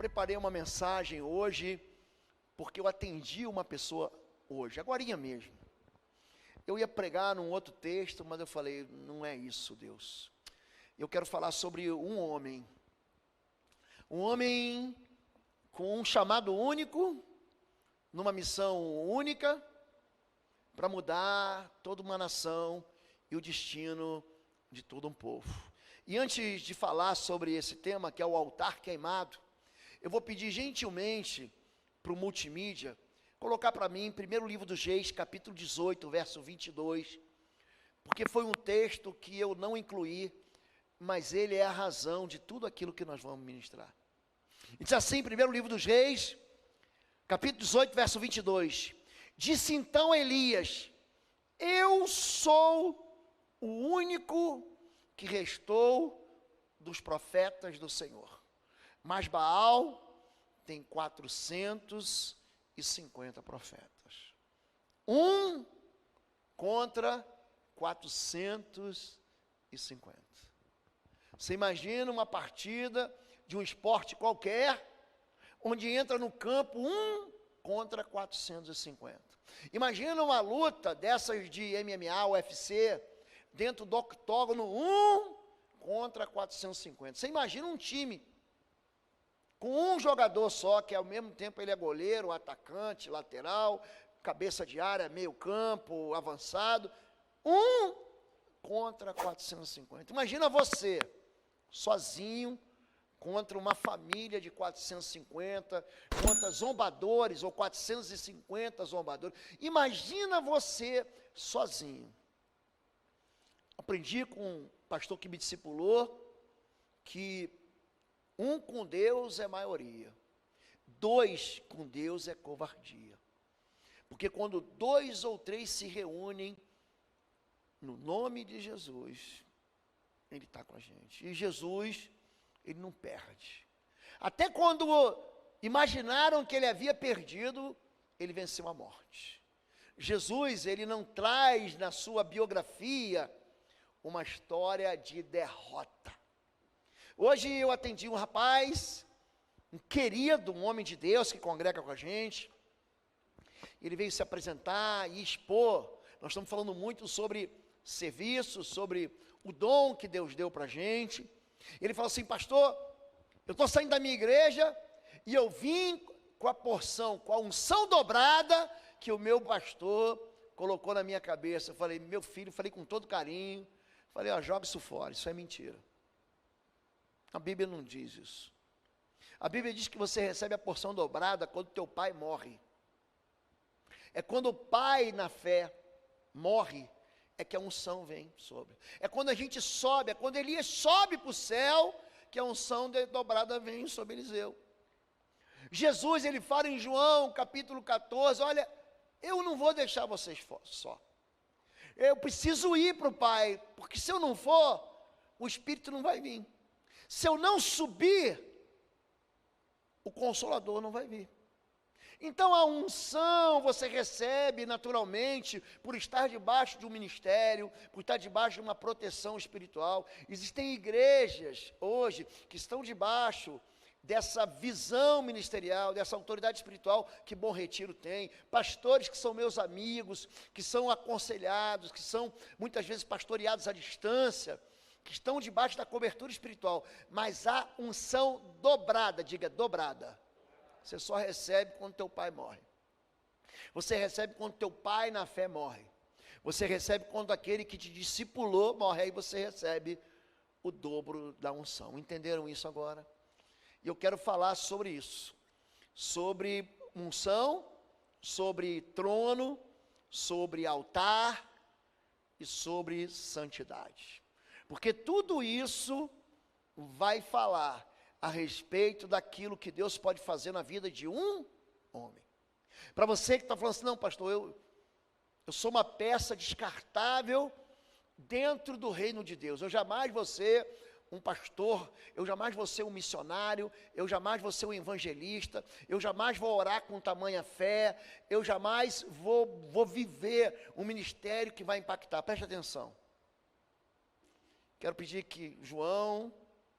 preparei uma mensagem hoje, porque eu atendi uma pessoa hoje, agorinha mesmo. Eu ia pregar num outro texto, mas eu falei, não é isso, Deus. Eu quero falar sobre um homem com um chamado único, numa missão única, para mudar toda uma nação e o destino de todo um povo. E antes de falar sobre esse tema, que é o altar queimado, eu vou pedir gentilmente para o multimídia colocar para mim, primeiro livro dos Reis, capítulo 18, verso 22, porque foi um texto que eu não incluí, mas ele é a razão de tudo aquilo que nós vamos ministrar. E diz assim, primeiro livro dos Reis, capítulo 18, verso 22, disse então Elias, eu sou o único que restou dos profetas do Senhor, mas Baal tem 450 profetas, um contra 450. Você imagina uma partida de um esporte qualquer, onde entra no campo um contra 450. Imagina uma luta dessas de MMA, UFC, dentro do octógono, um contra 450. Você imagina um time com um jogador só, que ao mesmo tempo ele é goleiro, atacante, lateral, cabeça de área, meio campo, avançado, um contra 450. Imagina você, sozinho, contra uma família de 450, contra zombadores, ou 450 zombadores. Imagina você sozinho. Aprendi com um pastor que me discipulou, que um com Deus é maioria, dois com Deus é covardia. Porque quando 2 ou 3 se reúnem, no nome de Jesus, Ele está com a gente. E Jesus, Ele não perde. Até quando imaginaram que Ele havia perdido, Ele venceu a morte. Jesus, Ele não traz na sua biografia uma história de derrota. Hoje eu atendi um rapaz, um querido, um homem de Deus que congrega com a gente. Ele veio se apresentar e expor. Nós estamos falando muito sobre serviço, sobre o dom que Deus deu para a gente. Ele falou assim, pastor, eu estou saindo da minha igreja e eu vim com a porção, com a unção dobrada que o meu pastor colocou na minha cabeça. Eu falei, meu filho, falei com todo carinho, falei, ó, joga isso fora, isso é mentira. A Bíblia não diz isso. A Bíblia diz que você recebe a porção dobrada quando teu pai morre. É quando o pai na fé morre, é que a unção vem sobre. É quando a gente sobe, é quando Elias sobe para o céu, que a unção dobrada vem sobre Eliseu. Jesus, ele fala em João, capítulo 14, olha, eu não vou deixar vocês só. Eu preciso ir para o Pai, porque se eu não for, o Espírito não vai vir. Se eu não subir, o Consolador não vai vir. Então a unção você recebe naturalmente por estar debaixo de um ministério, por estar debaixo de uma proteção espiritual. Existem igrejas hoje que estão debaixo dessa visão ministerial, dessa autoridade espiritual que Bom Retiro tem, pastores que são meus amigos, que são aconselhados, que são muitas vezes pastoreados à distância, que estão debaixo da cobertura espiritual, mas a unção dobrada, diga dobrada, você só recebe quando teu pai morre. Você recebe quando teu pai na fé morre. Você recebe quando aquele que te discipulou morre, aí você recebe o dobro da unção. Entenderam isso agora? E eu quero falar sobre isso, sobre unção, sobre trono, sobre altar e sobre santidade. Porque tudo isso vai falar a respeito daquilo que Deus pode fazer na vida de um homem. Para você que está falando assim, não pastor, eu sou uma peça descartável dentro do reino de Deus, eu jamais vou ser um pastor, eu jamais vou ser um missionário, eu jamais vou ser um evangelista, eu jamais vou orar com tamanha fé, eu jamais vou viver um ministério que vai impactar. Preste atenção. Quero pedir que João,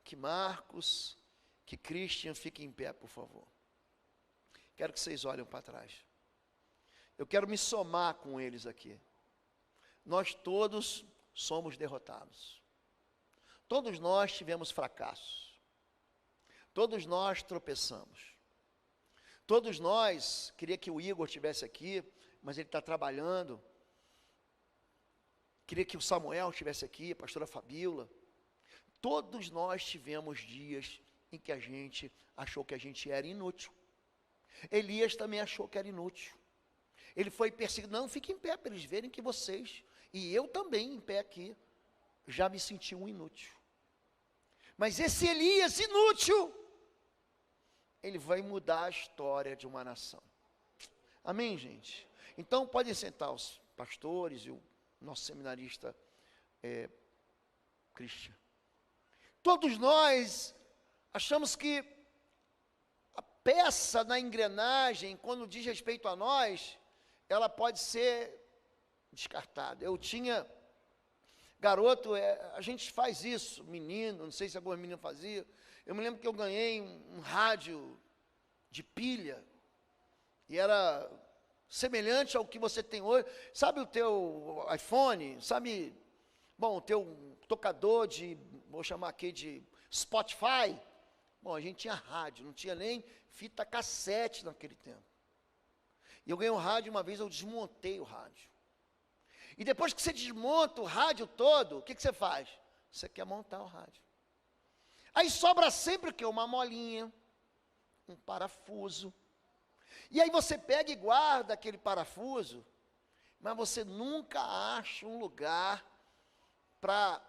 que Marcos, que Christian fique em pé, por favor. Quero que vocês olhem para trás. Eu quero me somar com eles aqui. Nós todos somos derrotados. Todos nós tivemos fracassos. Todos nós tropeçamos. Todos nós, queria que o Igor estivesse aqui, mas ele está trabalhando. Queria que o Samuel estivesse aqui, a pastora Fabíola. Todos nós tivemos dias em que a gente achou que a gente era inútil. Elias também achou que era inútil. Ele foi perseguido. Não, fique em pé para eles verem que vocês, e eu também em pé aqui, já me senti um inútil. Mas esse Elias inútil, ele vai mudar a história de uma nação. Amém, gente? Então, podem sentar os pastores e o nosso seminarista Christian. Todos nós achamos que a peça na engrenagem, quando diz respeito a nós, ela pode ser descartada. Eu tinha, garoto, a gente faz isso, menino, não sei se alguns meninos faziam. Eu me lembro que eu ganhei um rádio de pilha, e era semelhante ao que você tem hoje. Sabe o teu iPhone? Sabe, bom, o teu tocador de, vou chamar aqui de Spotify? Bom, a gente tinha rádio, não tinha nem fita cassete naquele tempo. E eu ganhei um rádio, uma vez eu desmontei o rádio. E depois que você desmonta o rádio todo, o que você faz? Você quer montar o rádio. Aí sobra sempre o quê? Uma molinha, um parafuso. E aí você pega e guarda aquele parafuso, mas você nunca acha um lugar para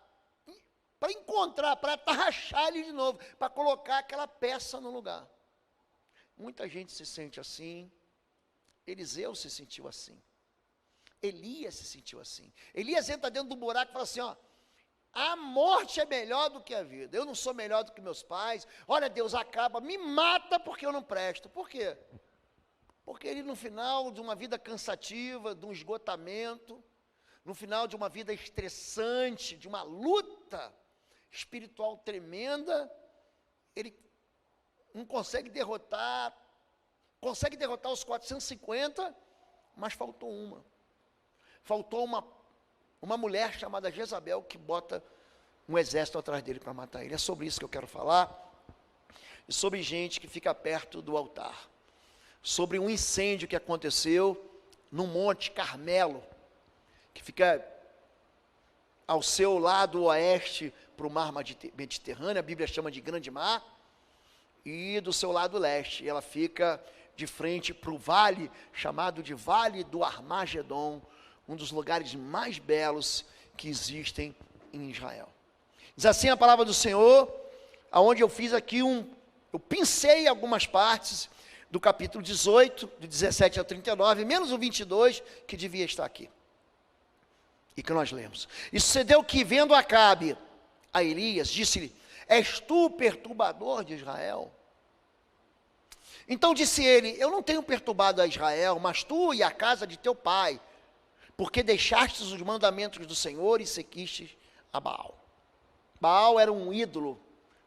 encontrar, para rachar ele de novo, para colocar aquela peça no lugar. Muita gente se sente assim. Eliseu se sentiu assim. Elias se sentiu assim. Elias entra dentro do buraco e fala assim, ó, a morte é melhor do que a vida. Eu não sou melhor do que meus pais. Olha, Deus, acaba, me mata porque eu não presto. Por quê? Porque ele, no final de uma vida cansativa, de um esgotamento, no final de uma vida estressante, de uma luta espiritual tremenda, ele não consegue derrotar os 450, mas faltou uma. Faltou uma mulher chamada Jezabel que bota um exército atrás dele para matar ele. É sobre isso que eu quero falar. E sobre gente que fica perto do altar. Sobre um incêndio que aconteceu no Monte Carmelo, que fica ao seu lado oeste para o mar Mediterrâneo, a Bíblia chama de Grande Mar, e do seu lado leste, ela fica de frente para o vale, chamado de Vale do Armagedon, um dos lugares mais belos que existem em Israel. Diz assim a palavra do Senhor, aonde eu fiz aqui eu pincei algumas partes do capítulo 18, de 17 a 39, menos o 22, que devia estar aqui, e que nós lemos. E sucedeu que, vendo Acabe a Elias, disse-lhe, és tu o perturbador de Israel? Então disse ele, eu não tenho perturbado a Israel, mas tu e a casa de teu pai, porque deixastes os mandamentos do Senhor e seguistes a Baal. Baal era um ídolo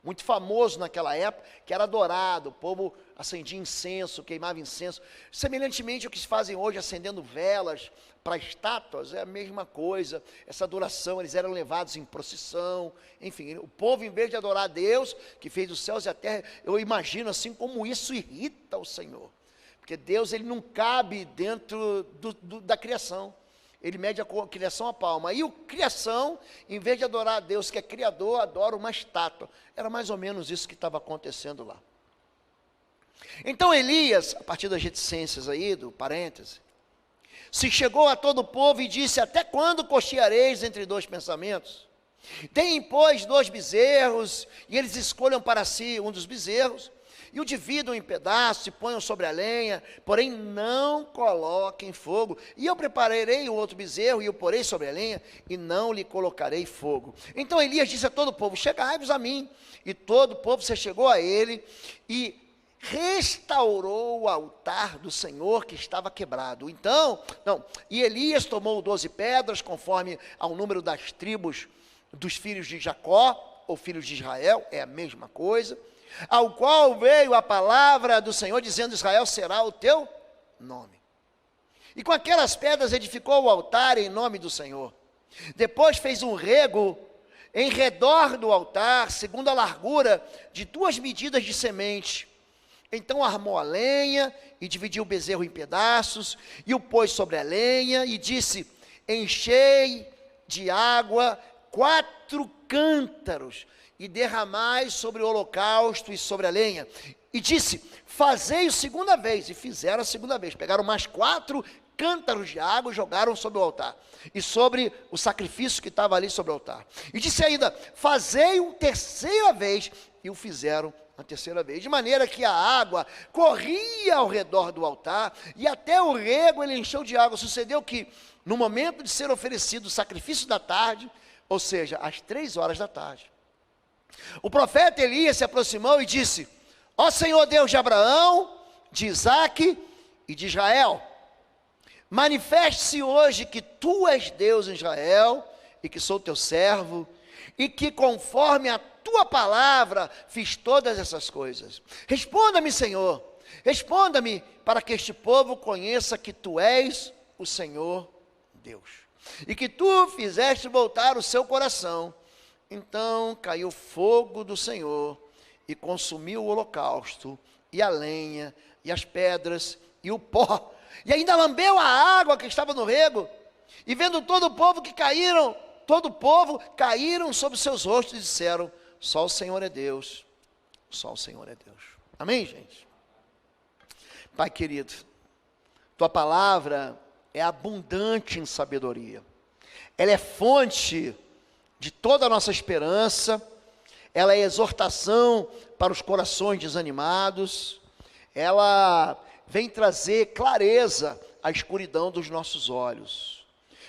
muito famoso naquela época, que era adorado, o povo acendia incenso, queimava incenso, semelhantemente ao que se fazem hoje, acendendo velas para estátuas, é a mesma coisa, essa adoração, eles eram levados em procissão, enfim, o povo, em vez de adorar a Deus, que fez os céus e a terra, eu imagino assim como isso irrita o Senhor, porque Deus, ele não cabe dentro da criação, ele mede a criação a palma, e o criação, em vez de adorar a Deus, que é criador, adora uma estátua, era mais ou menos isso que estava acontecendo lá. Então Elias, a partir das reticências aí, do parêntese, se chegou a todo o povo e disse, até quando cocheareis entre dois pensamentos? Deem, pois, 2 bezerros, e eles escolham para si um dos bezerros, e o dividam em pedaços e ponham sobre a lenha, porém não coloquem fogo. E eu prepararei o outro bezerro e o porei sobre a lenha, e não lhe colocarei fogo. Então Elias disse a todo o povo, chegai-vos a mim. E todo o povo se chegou a ele, e restaurou o altar do Senhor que estava quebrado. E Elias tomou 12 pedras, conforme ao número das tribos dos filhos de Jacó, ou filhos de Israel, é a mesma coisa, ao qual veio a palavra do Senhor, dizendo: Israel será o teu nome. E com aquelas pedras edificou o altar em nome do Senhor. Depois fez um rego em redor do altar, segundo a largura de 2 medidas de semente. Então armou a lenha e dividiu o bezerro em pedaços, e o pôs sobre a lenha, e disse: enchei de água 4 cântaros, e derramai sobre o holocausto e sobre a lenha. E disse: fazei a segunda vez. E fizeram a segunda vez. Pegaram mais 4 cântaros de água e jogaram sobre o altar, e sobre o sacrifício que estava ali sobre o altar. E disse ainda: fazei a terceira vez. E o fizeram a terceira vez, de maneira que a água corria ao redor do altar, e até o rego ele encheu de água. Sucedeu que, no momento de ser oferecido o sacrifício da tarde, ou seja, às 3 horas da tarde, o profeta Elias se aproximou e disse: ó Senhor Deus de Abraão, de Isaque e de Israel, manifeste-se hoje que tu és Deus em Israel, e que sou teu servo, e que conforme a tua palavra fiz todas essas coisas. Responda-me, Senhor, responda-me, para que este povo conheça que tu és o Senhor Deus, e que tu fizeste voltar o seu coração. Então caiu fogo do Senhor e consumiu o holocausto, e a lenha, e as pedras, e o pó, e ainda lambeu a água que estava no rego. E vendo todo o povo caíram sobre os seus rostos e disseram: só o Senhor é Deus, só o Senhor é Deus. Amém, gente? Pai querido, tua palavra é abundante em sabedoria, ela é fonte de toda a nossa esperança, ela é exortação para os corações desanimados, ela vem trazer clareza à escuridão dos nossos olhos.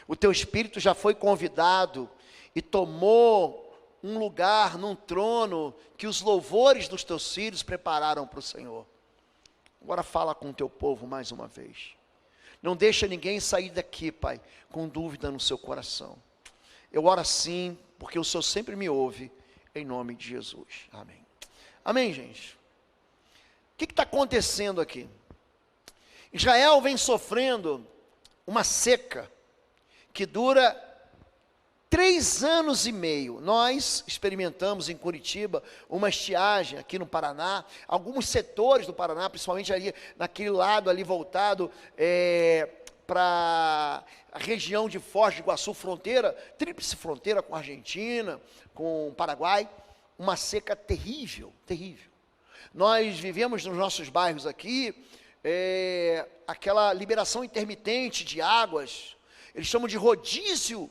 O teu Espírito já foi convidado e tomou um lugar num trono que os louvores dos teus filhos prepararam para o Senhor. Agora fala com o teu povo mais uma vez. Não deixa ninguém sair daqui, Pai, com dúvida no seu coração. Eu oro assim, porque o Senhor sempre me ouve, em nome de Jesus. Amém. Amém, gente? O que está acontecendo aqui? Israel vem sofrendo uma seca que dura 3 anos e meio. Nós experimentamos em Curitiba uma estiagem aqui no Paraná, alguns setores do Paraná, principalmente ali naquele lado ali voltado para a região de Foz do Iguaçu, fronteira, tríplice fronteira com a Argentina, com o Paraguai, uma seca terrível, terrível. Nós vivemos nos nossos bairros aqui, aquela liberação intermitente de águas, eles chamam de rodízio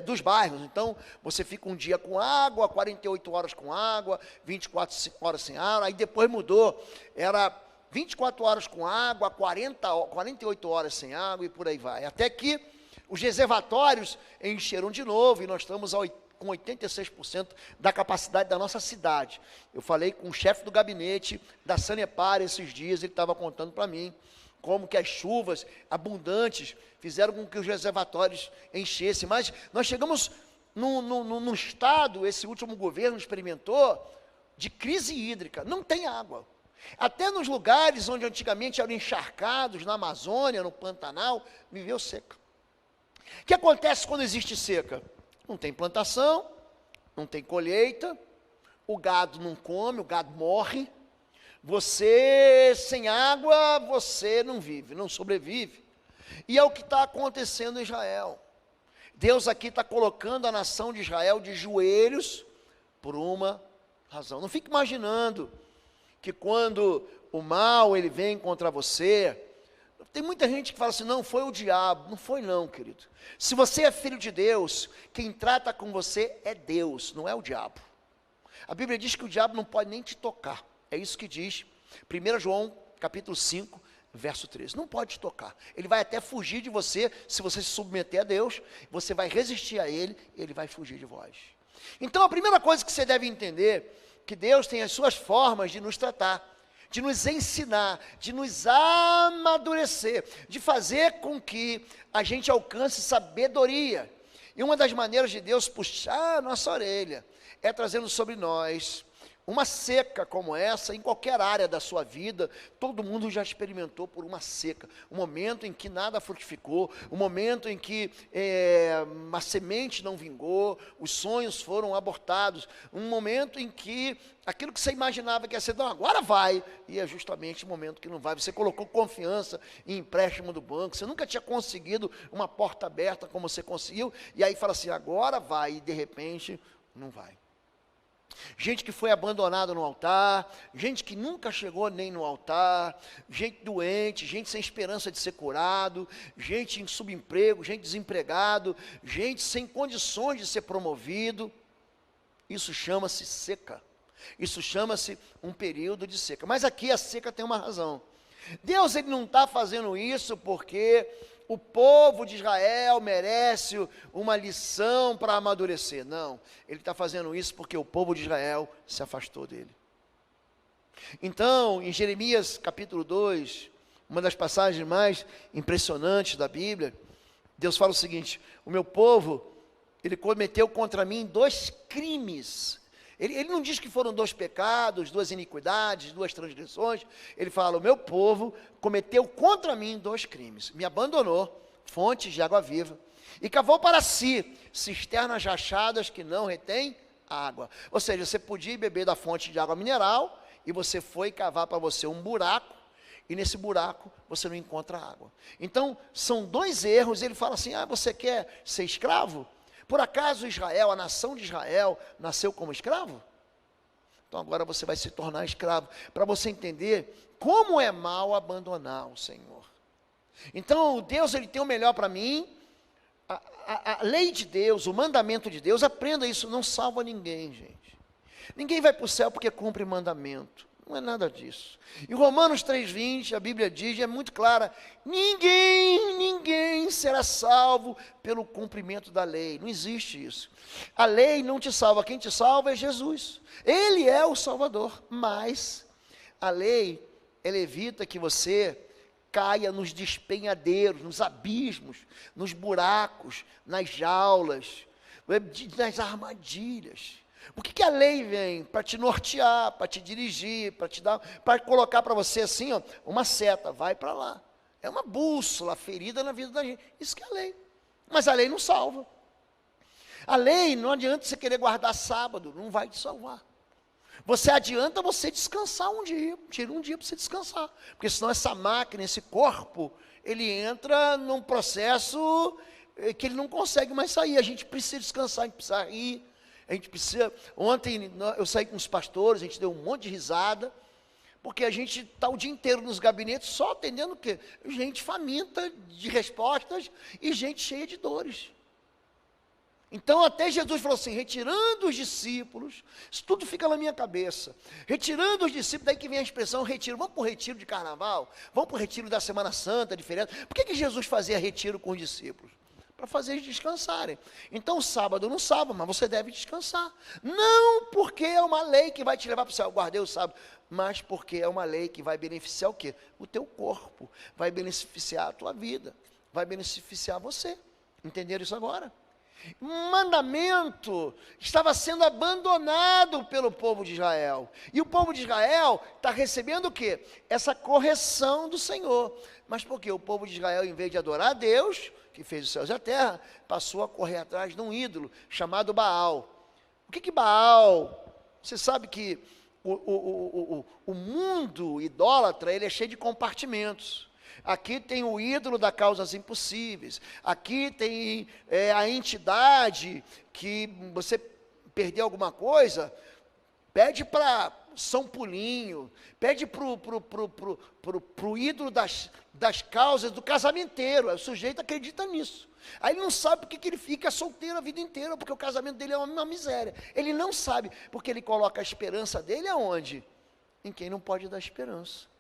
dos bairros. Então, você fica um dia com água, 48 horas com água, 24 horas sem água, aí depois mudou, era 24 horas com água, 48 horas sem água e por aí vai. Até que os reservatórios encheram de novo e nós estamos com 86% da capacidade da nossa cidade. Eu falei com o chefe do gabinete da Sanepar esses dias, ele estava contando para mim como que as chuvas abundantes fizeram com que os reservatórios enchessem. Mas nós chegamos num estado, esse último governo experimentou, de crise hídrica. Não tem água. Até nos lugares onde antigamente eram encharcados, na Amazônia, no Pantanal, viveu seca. O que acontece quando existe seca? Não tem plantação, não tem colheita, o gado não come, o gado morre. Você, sem água, você não vive, não sobrevive. E é o que está acontecendo em Israel. Deus aqui está colocando a nação de Israel de joelhos por uma razão. Não fique imaginando que quando o mal ele vem contra você, tem muita gente que fala assim: não, foi o diabo. Não foi não, querido. Se você é filho de Deus, quem trata com você é Deus, não é o diabo. A Bíblia diz que o diabo não pode nem te tocar. É isso que diz 1 João capítulo 5, verso 13. Não pode te tocar. Ele vai até fugir de você, se você se submeter a Deus, você vai resistir a Ele, Ele vai fugir de vós. Então a primeira coisa que você deve entender, que Deus tem as suas formas de nos tratar, de nos ensinar, de nos amadurecer, de fazer com que a gente alcance sabedoria. E uma das maneiras de Deus puxar a nossa orelha é trazendo sobre nós uma seca como essa, em qualquer área da sua vida, todo mundo já experimentou por uma seca, um momento em que nada frutificou, um momento em que a semente não vingou, os sonhos foram abortados, um momento em que aquilo que você imaginava que ia ser, não, agora vai, e é justamente o momento que não vai. Você colocou confiança em empréstimo do banco, você nunca tinha conseguido uma porta aberta como você conseguiu, e aí fala assim, agora vai, e de repente não vai. Gente que foi abandonada no altar, gente que nunca chegou nem no altar, gente doente, gente sem esperança de ser curado, gente em subemprego, gente desempregado, gente sem condições de ser promovido. Isso chama-se seca. Isso chama-se um período de seca. Mas aqui a seca tem uma razão. Deus ele não está fazendo isso porque o povo de Israel merece uma lição para amadurecer. Não, ele está fazendo isso porque o povo de Israel se afastou dele. Então, em Jeremias capítulo 2, uma das passagens mais impressionantes da Bíblia, Deus fala o seguinte: o meu povo, ele cometeu contra mim 2 crimes. Ele não diz que foram 2 pecados, 2 iniquidades, 2 transgressões. Ele fala, o meu povo cometeu contra mim 2 crimes. Me abandonou, fontes de água viva, e cavou para si cisternas rachadas que não retêm água. Ou seja, você podia beber da fonte de água mineral, e você foi cavar para você um buraco, e nesse buraco você não encontra água. Então, são 2 erros. Ele fala assim, você quer ser escravo? Por acaso Israel, a nação de Israel, nasceu como escravo? Então agora você vai se tornar escravo, para você entender como é mal abandonar o Senhor. Então Deus ele tem o melhor para mim, a lei de Deus, o mandamento de Deus, aprenda isso, não salva ninguém, gente. Ninguém vai para o céu porque cumpre mandamento. Não é nada disso. Em Romanos 3,20, a Bíblia diz, é muito clara, ninguém será salvo pelo cumprimento da lei. Não existe isso. A lei não te salva, quem te salva é Jesus. Ele é o Salvador, mas a lei, ela evita que você caia nos despenhadeiros, nos abismos, nos buracos, nas jaulas, nas armadilhas. Por que a lei vem? Para te nortear, para te dirigir, para colocar para você assim, uma seta, vai para lá. É uma bússola ferida na vida da gente. Isso que é a lei. Mas a lei não salva. A lei, não adianta você querer guardar sábado, não vai te salvar. Você adianta você descansar um dia, tira um dia para você descansar. Porque senão essa máquina, esse corpo, ele entra num processo que ele não consegue mais sair. A gente precisa descansar, a gente precisa rir. A gente precisa, ontem eu saí com os pastores, a gente deu um monte de risada, porque a gente está o dia inteiro nos gabinetes só atendendo o quê? Gente faminta de respostas e gente cheia de dores. Então até Jesus falou assim, retirando os discípulos, isso tudo fica na minha cabeça, retirando os discípulos, daí que vem a expressão retiro, vamos para o retiro de carnaval, vamos para o retiro da Semana Santa, de feriado. Por que Jesus fazia retiro com os discípulos? Para fazer eles descansarem. Então o sábado não salva, mas você deve descansar. Não porque é uma lei que vai te levar para o céu, eu guardei o sábado, mas porque é uma lei que vai beneficiar o quê? O teu corpo, vai beneficiar a tua vida, vai beneficiar você. Entenderam isso agora? Mandamento estava sendo abandonado pelo povo de Israel. E o povo de Israel está recebendo o quê? Essa correção do Senhor. Mas por quê? O povo de Israel, em vez de adorar a Deus, que fez os céus e a terra, passou a correr atrás de um ídolo chamado Baal. O que Baal? Você sabe que o mundo idólatra, ele é cheio de compartimentos. Aqui tem o ídolo das causas impossíveis. Aqui tem a entidade que você perdeu alguma coisa, pede para São Pulinho, pede para o ídolo das causas do casamenteiro. O sujeito acredita nisso. Aí ele não sabe porque que ele fica solteiro a vida inteira, porque o casamento dele é uma miséria. Ele não sabe, porque ele coloca a esperança dele aonde? Em quem não pode dar esperança.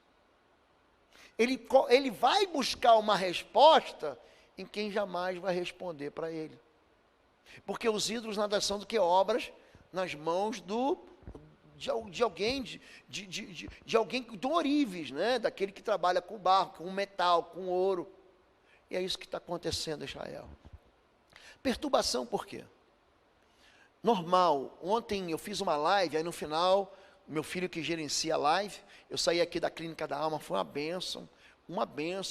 Ele vai buscar uma resposta em quem jamais vai responder para ele. Porque os ídolos nada são do que obras nas mãos de alguém, de alguém do ourives, né? Daquele que trabalha com barro, com metal, com ouro. E é isso que está acontecendo em Israel. Perturbação por quê? Normal, ontem eu fiz uma live, aí no final meu filho que gerencia a live. Eu saí aqui da Clínica da Alma, foi uma bênção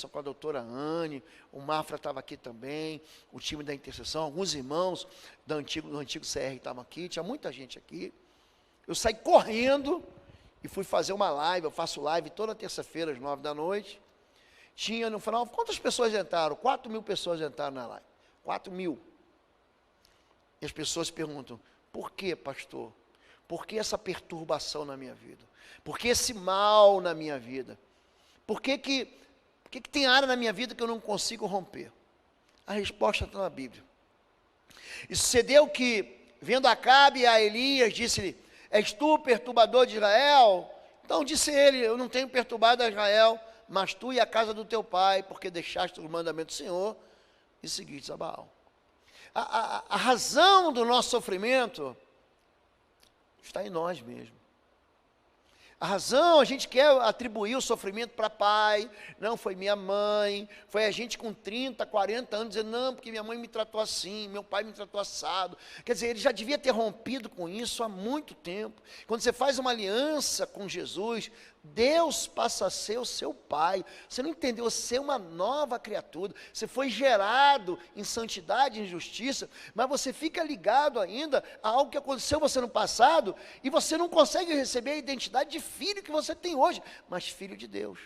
com a doutora Anne, o Mafra estava aqui também, o time da intercessão, alguns irmãos do antigo CR estavam aqui, tinha muita gente aqui. Eu saí correndo e fui fazer uma live. Eu faço live toda terça-feira às 9 da noite. Tinha no final, quantas pessoas entraram? 4.000 pessoas entraram na live, 4.000. E as pessoas perguntam, por que, pastor? Por que essa perturbação na minha vida? Por que esse mal na minha vida? Por que tem área na minha vida que eu não consigo romper? A resposta está na Bíblia. E sucedeu que, vendo Acabe a Elias, disse-lhe, és tu o perturbador de Israel? Então disse ele, eu não tenho perturbado a Israel, mas tu e a casa do teu pai, porque deixaste o mandamento do Senhor e seguiste a Baal. A razão do nosso sofrimento está em nós mesmos. A razão, a gente quer atribuir o sofrimento para pai, não, foi minha mãe, foi a gente com 30, 40 anos, dizendo, não, porque minha mãe me tratou assim, meu pai me tratou assado. Quer dizer, ele já devia ter rompido com isso há muito tempo. Quando você faz uma aliança com Jesus, Deus passa a ser o seu pai. Você não entendeu? Você é uma nova criatura. Você foi gerado em santidade e em justiça, mas você fica ligado ainda a algo que aconteceu você no passado e você não consegue receber a identidade de filho que você tem hoje, mas filho de Deus.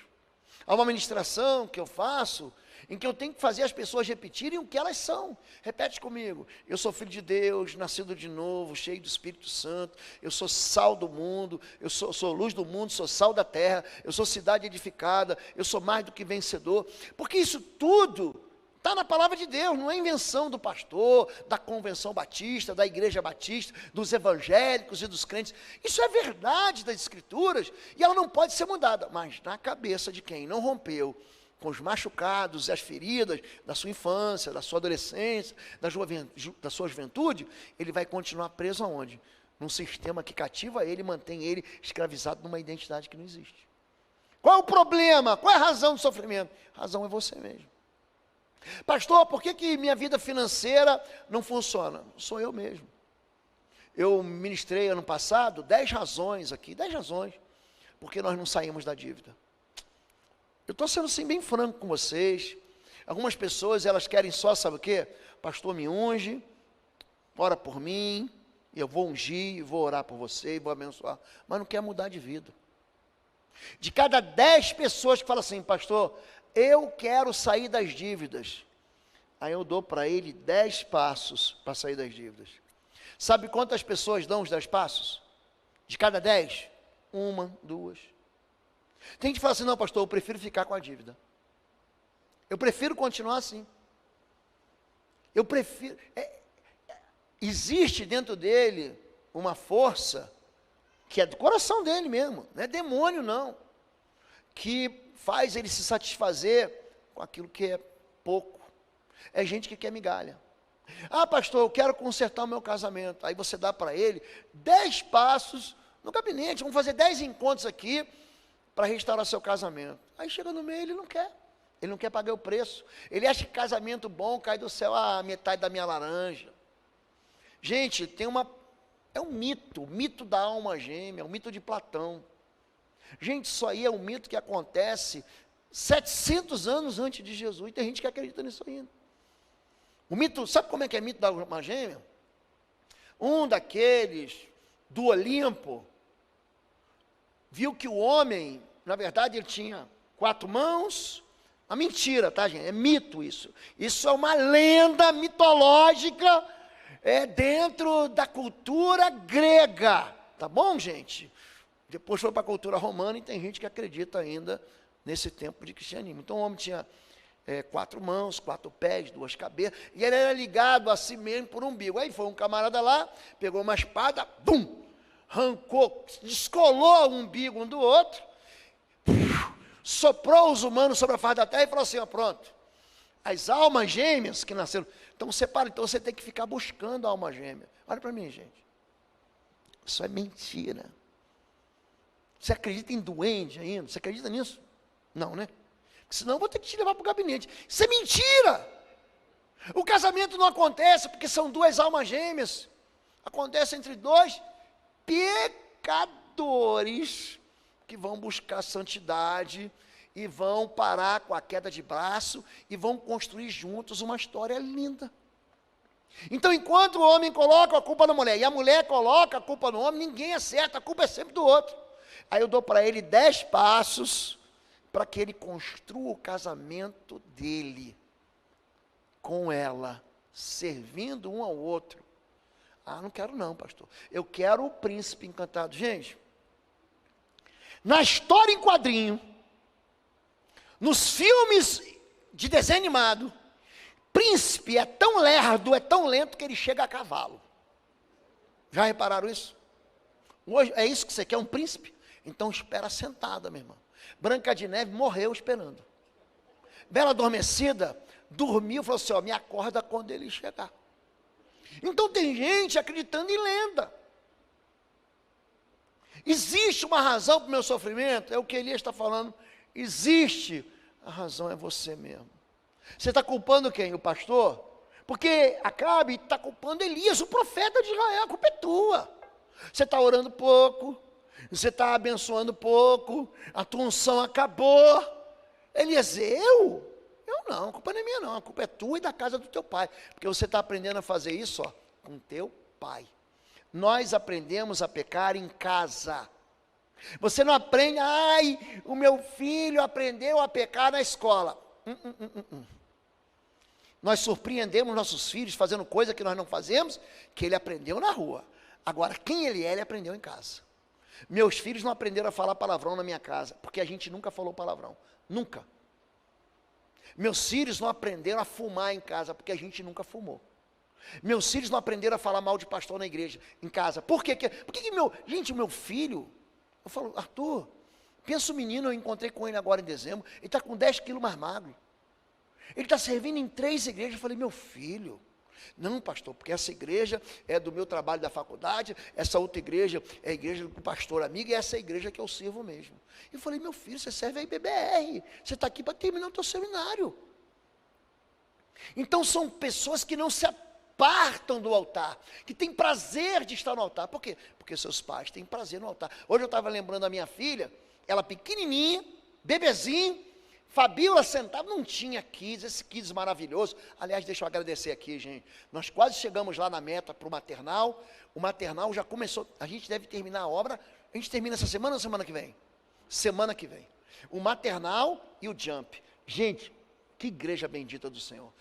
Há uma ministração que eu faço em que eu tenho que fazer as pessoas repetirem o que elas são. Repete comigo. Eu sou filho de Deus, nascido de novo, cheio do Espírito Santo. Eu sou sal do mundo, eu sou luz do mundo, sou sal da terra. Eu sou cidade edificada, eu sou mais do que vencedor. Porque isso tudo está na palavra de Deus, não é invenção do pastor, da convenção batista, da igreja batista, dos evangélicos e dos crentes. Isso é verdade das escrituras e ela não pode ser mudada. Mas na cabeça de quem não rompeu com os machucados e as feridas da sua infância, da sua adolescência, da sua juventude, ele vai continuar preso aonde? Num sistema que cativa ele e mantém ele escravizado numa identidade que não existe. Qual é o problema? Qual é a razão do sofrimento? A razão é você mesmo. Pastor, por que minha vida financeira não funciona? Sou eu mesmo. Eu ministrei ano passado 10 razões aqui, 10 razões, porque nós não saímos da dívida. Eu estou sendo assim bem franco com vocês. Algumas pessoas, elas querem só, sabe o quê? Pastor, me unge, ora por mim, eu vou ungir, vou orar por você, vou abençoar, mas não quer mudar de vida. De cada 10 pessoas que falam assim, pastor, eu quero sair das dívidas, aí eu dou para ele 10 passos para sair das dívidas. Sabe quantas pessoas dão os 10 passos? De cada 10? 1, 2. Tem gente que fala assim, não pastor, eu prefiro ficar com a dívida. Eu prefiro continuar assim. Eu prefiro... existe dentro dele uma força, que é do coração dele mesmo, não é demônio não, que faz ele se satisfazer com aquilo que é pouco. É gente que quer migalha. Ah pastor, eu quero consertar o meu casamento. Aí você dá para ele 10 passos no gabinete, vamos fazer 10 encontros aqui, para restaurar seu casamento. Aí chega no meio, ele não quer pagar o preço, ele acha que casamento bom cai do céu a metade da minha laranja. Gente, é um mito, o mito da alma gêmea, o mito de Platão. Gente, isso aí é um mito que acontece 700 anos antes de Jesus, e tem gente que acredita nisso ainda. O mito, sabe como é que é o mito da alma gêmea? Um daqueles do Olimpo viu que o homem, na verdade, ele tinha 4 mãos. A mentira, tá, gente? É mito isso. Isso é uma lenda mitológica dentro da cultura grega. Tá bom, gente? Depois foi para a cultura romana e tem gente que acredita ainda nesse tempo de cristianismo. Então o homem tinha 4 mãos, 4 pés, 2 cabeças, e ele era ligado a si mesmo por um umbigo. Aí foi um camarada lá, pegou uma espada, bum! Arrancou, descolou o umbigo um do outro, soprou os humanos sobre a face da terra e falou assim, ó, pronto, as almas gêmeas que nasceram, então separa, então você tem que ficar buscando a alma gêmea. Olha para mim, gente, isso é mentira. Você acredita em duende ainda? Você acredita nisso? Não, né? Senão eu vou ter que te levar para o gabinete. Isso é mentira! O casamento não acontece porque são 2 almas gêmeas, acontece entre 2 pecadores. pecadores que vão buscar santidade e vão parar com a queda de braço e vão construir juntos uma história linda. Então, enquanto o homem coloca a culpa na mulher e a mulher coloca a culpa no homem, ninguém acerta, a culpa é sempre do outro. Aí eu dou para ele 10 passos para que ele construa o casamento dele com ela, servindo um ao outro. Ah, não quero não, pastor. Eu quero o príncipe encantado. Gente, na história em quadrinho, nos filmes de desenho animado, príncipe é tão lerdo, é tão lento que ele chega a cavalo. Já repararam isso? Hoje, é isso que você quer, um príncipe? Então espera sentada, minha irmã. Branca de Neve morreu esperando. Bela Adormecida dormiu e falou assim, ó, me acorda quando ele chegar. Então tem gente acreditando em lenda. Existe uma razão para o meu sofrimento? É o que Elias está falando. Existe. A razão é você mesmo. Você está culpando quem? O pastor? Porque Acabe está culpando Elias, o profeta de Israel. A culpa é tua. Você está orando pouco. Você está abençoando pouco. A tua unção acabou. Elias, eu não, a culpa não é minha não. A culpa é tua e da casa do teu pai. Porque você está aprendendo a fazer isso, ó, com teu pai. Nós aprendemos a pecar em casa. Você não aprende, ai, o meu filho aprendeu a pecar na escola. Nós surpreendemos nossos filhos fazendo coisa que nós não fazemos, que ele aprendeu na rua. Agora, quem ele é, ele aprendeu em casa. Meus filhos não aprenderam a falar palavrão na minha casa, porque a gente nunca falou palavrão. Nunca. Meus filhos não aprenderam a fumar em casa, porque a gente nunca fumou. Meus filhos não aprenderam a falar mal de pastor na igreja, em casa. Por quê? Gente, o meu filho, eu falo, Arthur, pensa o menino, eu encontrei com ele agora em dezembro, ele está com 10 quilos mais magro. Ele está servindo em 3 igrejas. Eu falei, meu filho, não, pastor, porque essa igreja é do meu trabalho da faculdade, essa outra igreja é a igreja do pastor amigo, e essa é a igreja que eu sirvo mesmo. Eu falei, meu filho, você serve a IBBR, você está aqui para terminar o teu seminário. Então são pessoas que não se apartam do altar, que têm prazer de estar no altar. Por quê? Porque seus pais têm prazer no altar. Hoje eu estava lembrando da minha filha, ela pequenininha, bebezinho, Fabíola sentada, não tinha kids, esse kids maravilhoso. Aliás, deixa eu agradecer aqui, gente. Nós quase chegamos lá na meta para o maternal. O maternal já começou, a gente deve terminar a obra. A gente termina essa semana ou semana que vem? Semana que vem. O maternal e o jump. Gente, que igreja bendita do Senhor.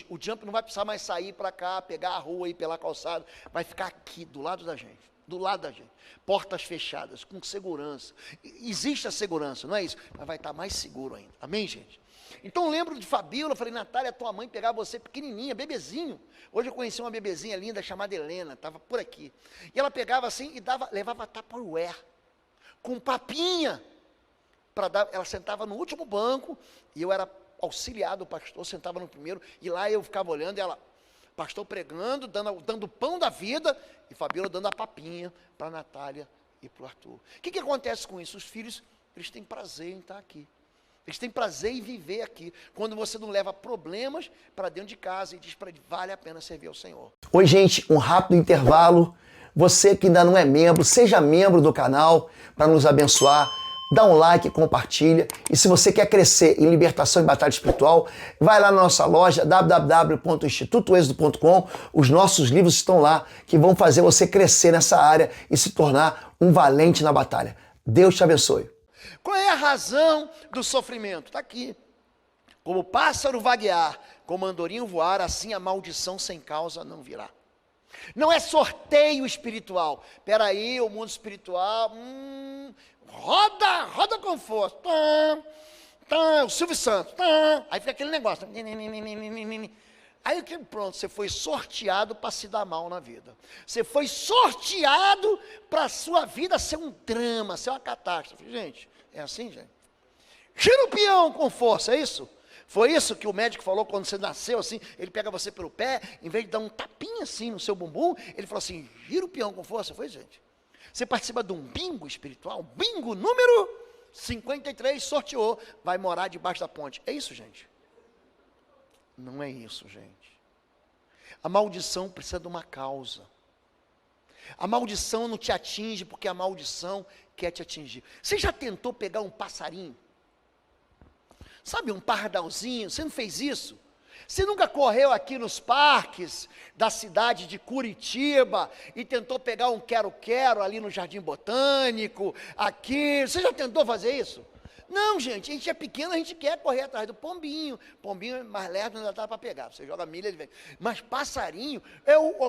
O jump não vai precisar mais sair para cá, pegar a rua e ir pela calçada. Vai ficar aqui, do lado da gente. Do lado da gente, portas fechadas, com segurança. Existe a segurança, não é isso? Mas vai estar mais seguro ainda, amém, gente? Então eu lembro de Fabíola, eu falei, Natália, tua mãe pegava você pequenininha, bebezinho. Hoje eu conheci uma bebezinha linda chamada Helena, estava por aqui. E ela pegava assim e levava Tupperware, com papinha, ela sentava no último banco, e eu era auxiliar do pastor, sentava no primeiro, e lá eu ficava olhando, e ela... Pastor pregando, dando o pão da vida, e Fabíola dando a papinha para a Natália e para o Arthur. O que acontece com isso? Os filhos, eles têm prazer em estar aqui. Eles têm prazer em viver aqui. Quando você não leva problemas para dentro de casa e diz para ele, vale a pena servir ao Senhor. Oi, gente, um rápido intervalo. Você que ainda não é membro, seja membro do canal para nos abençoar. Dá um like, compartilha. E se você quer crescer em libertação e batalha espiritual, vai lá na nossa loja www.institutoexodo.com. Os nossos livros estão lá que vão fazer você crescer nessa área e se tornar um valente na batalha. Deus te abençoe. Qual é a razão do sofrimento? Está aqui. Como o pássaro vaguear, como o andorinho voar, assim a maldição sem causa não virá. Não é sorteio espiritual. Espera aí, o mundo espiritual... roda com força. O Silvio Santos. Aí fica aquele negócio. Aí pronto, você foi sorteado para se dar mal na vida. Você foi sorteado para a sua vida ser um drama, ser uma catástrofe. Gente, é assim, gente? Gira o peão com força, é isso? Foi isso que o médico falou quando você nasceu, assim, ele pega você pelo pé, em vez de dar um tapinha assim no seu bumbum, ele falou assim, gira o peão com força, foi, gente? Você participa de um bingo espiritual, bingo número 53, sorteou, vai morar debaixo da ponte. É isso, gente? Não é isso, gente. A maldição precisa de uma causa. A maldição não te atinge porque a maldição quer te atingir. Você já tentou pegar um passarinho? Sabe, um pardalzinho? Você não fez isso? Você nunca correu aqui nos parques da cidade de Curitiba e tentou pegar um quero-quero ali no Jardim Botânico, aqui? Você já tentou fazer isso? Não, gente, a gente é pequeno, a gente quer correr atrás do pombinho. Pombinho é mais lerdo, não dá para pegar. Você joga milha, ele vem. Mas passarinho,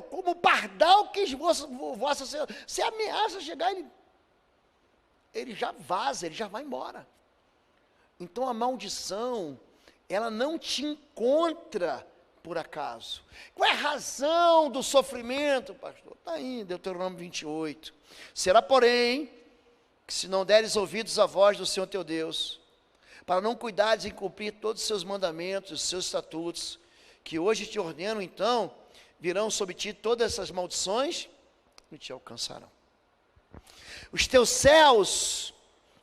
como o pardal quis vossa senhora. Você ameaça chegar, ele já vaza, ele já vai embora. Então a maldição, ela não te encontra por acaso. Qual é a razão do sofrimento, pastor? Está aí, Deuteronômio 28. Será, porém, que se não deres ouvidos à voz do Senhor teu Deus, para não cuidares em cumprir todos os seus mandamentos, os seus estatutos, que hoje te ordeno, então, virão sobre ti todas essas maldições e te alcançarão. Os teus céus,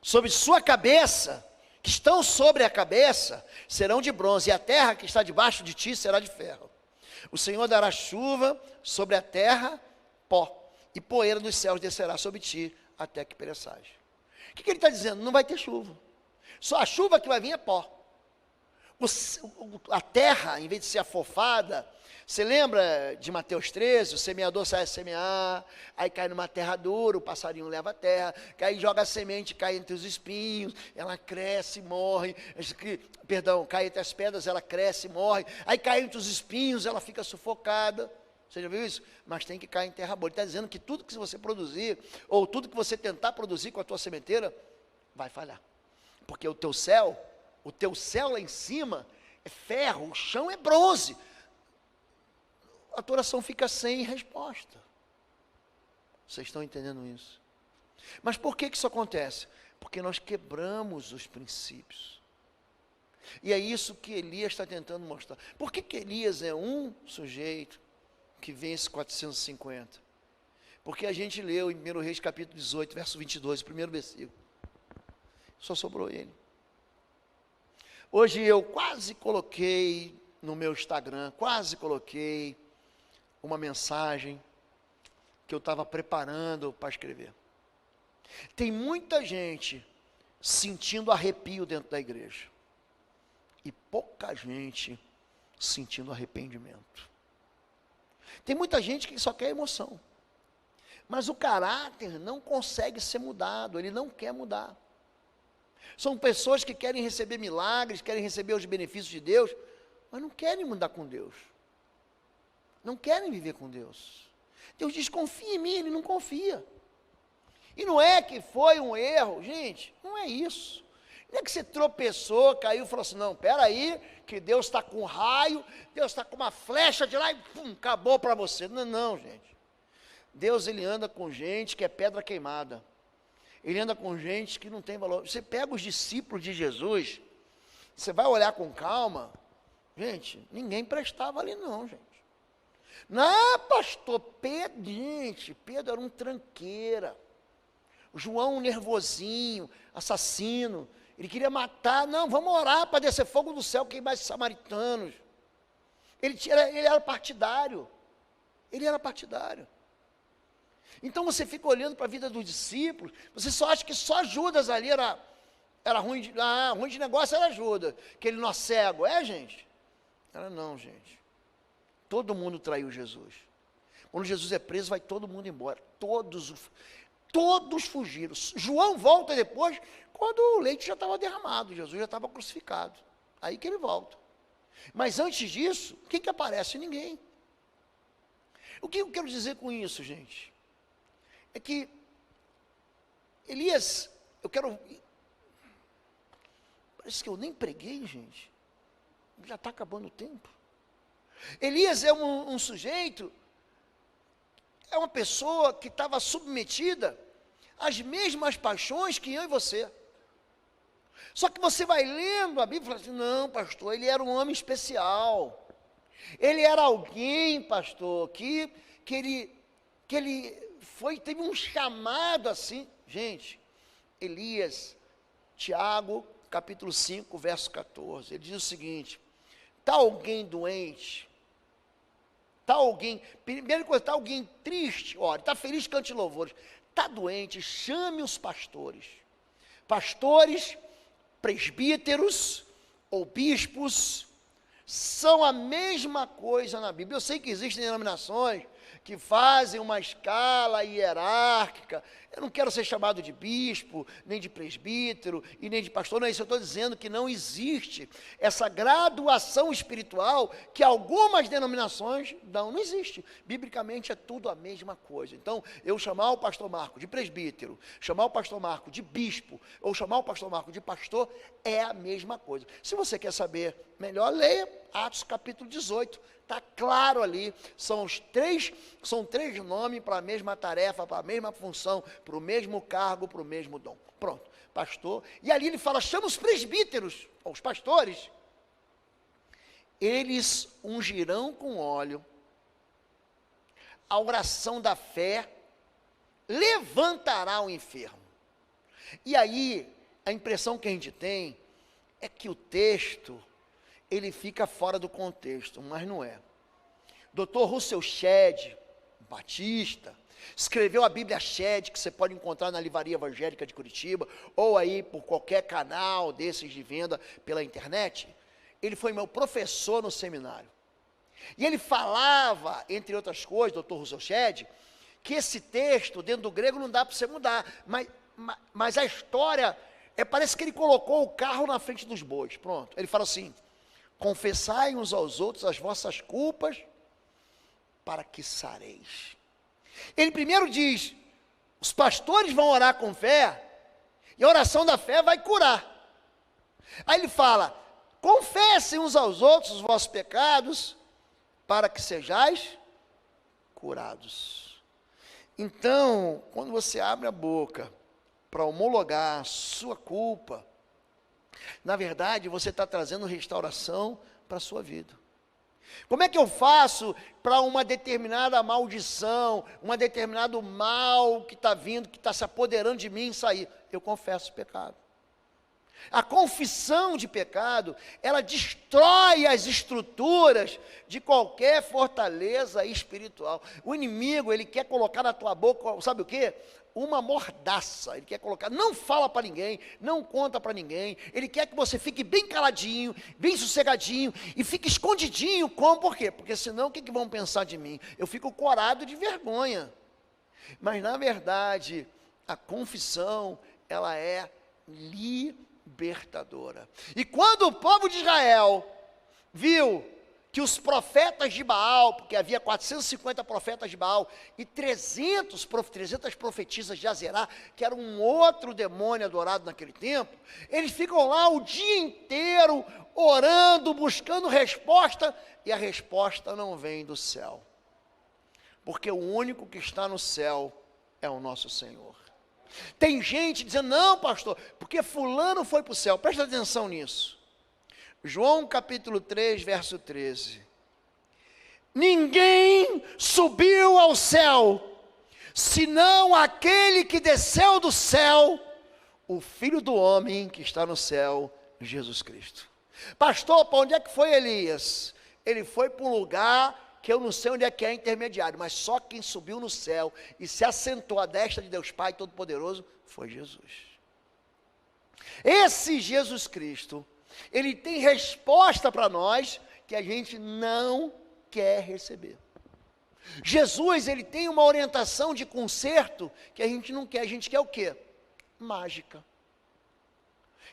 sobre sua cabeça, que estão sobre a cabeça, serão de bronze, e a terra que está debaixo de ti será de ferro. O Senhor dará chuva sobre a terra, pó, e poeira dos céus descerá sobre ti, até que pereçais. O que ele está dizendo? Não vai ter chuva. Só a chuva que vai vir é pó. A terra, em vez de ser afofada, você lembra de Mateus 13, o semeador sai a semear, aí cai numa terra dura, o passarinho leva a terra, aí joga a semente, cai entre os espinhos, ela cresce, morre, cai entre as pedras, ela cresce, morre, aí cai entre os espinhos, ela fica sufocada. Você já viu isso? Mas tem que cair em terra boa. Ele está dizendo que tudo que você produzir, ou tudo que você tentar produzir com a tua sementeira, vai falhar. Porque o teu céu lá em cima é ferro, o chão é bronze. A tua oração fica sem resposta. Vocês estão entendendo isso? Mas por que isso acontece? Porque nós quebramos os princípios. E é isso que Elias está tentando mostrar. Por que Elias é um sujeito que vence 450? Porque a gente leu em 1 Reis capítulo 18, verso 22, o primeiro versículo. Só sobrou ele. Hoje eu quase coloquei no meu Instagram, uma mensagem que eu estava preparando para escrever. Tem muita gente sentindo arrepio dentro da igreja e pouca gente sentindo arrependimento. Tem muita gente que só quer emoção, mas o caráter não consegue ser mudado, ele não quer mudar. São pessoas que querem receber milagres, querem receber os benefícios de Deus, mas não querem mudar com Deus. Não querem viver com Deus. Deus diz, confia em mim, ele não confia. E não é que foi um erro, gente, não é isso. Não é que você tropeçou, caiu e falou assim, não, peraí, que Deus está com um raio, Deus está com uma flecha de lá e pum, acabou para você. Não, não, gente. Deus, ele anda com gente que é pedra queimada. Ele anda com gente que não tem valor. Você pega os discípulos de Jesus, você vai olhar com calma, gente, ninguém prestava ali não, gente. Não, pastor, Pedro era um tranqueira. João, um nervosinho, assassino. Ele queria matar. Não, vamos orar para descer fogo do céu, queimar esses samaritanos. Ele era partidário. Ele era partidário. Então você fica olhando para a vida dos discípulos, você só acha que só Judas ali era ruim de negócio, era Judas. Aquele nó cego. É, gente? Era não, gente. Todo mundo traiu Jesus. Quando Jesus é preso, vai todo mundo embora. Todos fugiram. João volta depois, quando o leite já estava derramado, Jesus já estava crucificado. Aí que ele volta. Mas antes disso, quem que aparece? Ninguém. O que eu quero dizer com isso, gente? É que Elias, parece que eu nem preguei, gente. Já está acabando o tempo. Elias é um sujeito, é uma pessoa que estava submetida às mesmas paixões que eu e você. Só que você vai lendo a Bíblia e fala assim, não, pastor, ele era um homem especial. Ele era alguém, pastor, que ele teve um chamado assim. Gente, Elias, Tiago, capítulo 5, verso 14, ele diz o seguinte, está alguém doente? Está alguém, primeira coisa, está alguém triste, olha, está feliz, cante louvores. Está doente, chame os pastores. Pastores, presbíteros ou bispos são a mesma coisa na Bíblia. Eu sei que existem denominações que fazem uma escala hierárquica. Eu não quero ser chamado de bispo, nem de presbítero e nem de pastor, não é isso. Eu estou dizendo que não existe essa graduação espiritual que algumas denominações dão. Não existe. Biblicamente é tudo a mesma coisa. Então, eu chamar o pastor Marco de presbítero, chamar o pastor Marco de bispo, ou chamar o pastor Marco de pastor, é a mesma coisa. Se você quer saber melhor, leia Atos capítulo 18. Está claro ali, são três nomes para a mesma tarefa, para a mesma função, para o mesmo cargo, para o mesmo dom. Pronto, pastor. E ali ele fala, chama os presbíteros, os pastores. Eles ungirão com óleo, a oração da fé levantará o enfermo. E aí, a impressão que a gente tem é que o texto, ele fica fora do contexto, mas não é. Dr. Russell Shedd, batista, escreveu a Bíblia Shedd, que você pode encontrar na Livraria Evangélica de Curitiba, ou aí por qualquer canal desses de venda pela internet. Ele foi meu professor no seminário. E ele falava, entre outras coisas, Dr. Russell Shedd, que esse texto, dentro do grego, não dá para você mudar, mas a história, parece que ele colocou o carro na frente dos bois, pronto. Ele fala assim, confessai uns aos outros as vossas culpas, para que sareis. Ele primeiro diz, os pastores vão orar com fé, e a oração da fé vai curar. Aí ele fala, confessem uns aos outros os vossos pecados, para que sejais curados. Então, quando você abre a boca para homologar a sua culpa, na verdade, você está trazendo restauração para a sua vida. Como é que eu faço para uma determinada maldição, um determinado mal que está vindo, que está se apoderando de mim sair? Eu confesso o pecado. A confissão de pecado, ela destrói as estruturas de qualquer fortaleza espiritual. O inimigo, ele quer colocar na tua boca, sabe o quê? Uma mordaça. Ele quer colocar, não fala para ninguém, não conta para ninguém. Ele quer que você fique bem caladinho, bem sossegadinho e fique escondidinho. Como? Por quê? Porque senão o que vão pensar de mim? Eu fico corado de vergonha. Mas na verdade, a confissão, ela é libertadora. E quando o povo de Israel viu que os profetas de Baal, porque havia 450 profetas de Baal e 300 profetisas de Azerá, que era um outro demônio adorado naquele tempo, eles ficam lá o dia inteiro orando, buscando resposta, e a resposta não vem do céu, porque o único que está no céu é o nosso Senhor. Tem gente dizendo, não pastor, porque fulano foi para o céu. Presta atenção nisso. João capítulo 3, verso 13. Ninguém subiu ao céu, senão aquele que desceu do céu, o Filho do homem que está no céu, Jesus Cristo. Pastor, para onde é que foi Elias? Ele foi para um lugar que eu não sei onde é que é intermediário, mas só quem subiu no céu e se assentou à destra de Deus Pai Todo-Poderoso foi Jesus. Esse Jesus Cristo, ele tem resposta para nós que a gente não quer receber. Jesus, ele tem uma orientação de conserto que a gente não quer. A gente quer o quê? Mágica.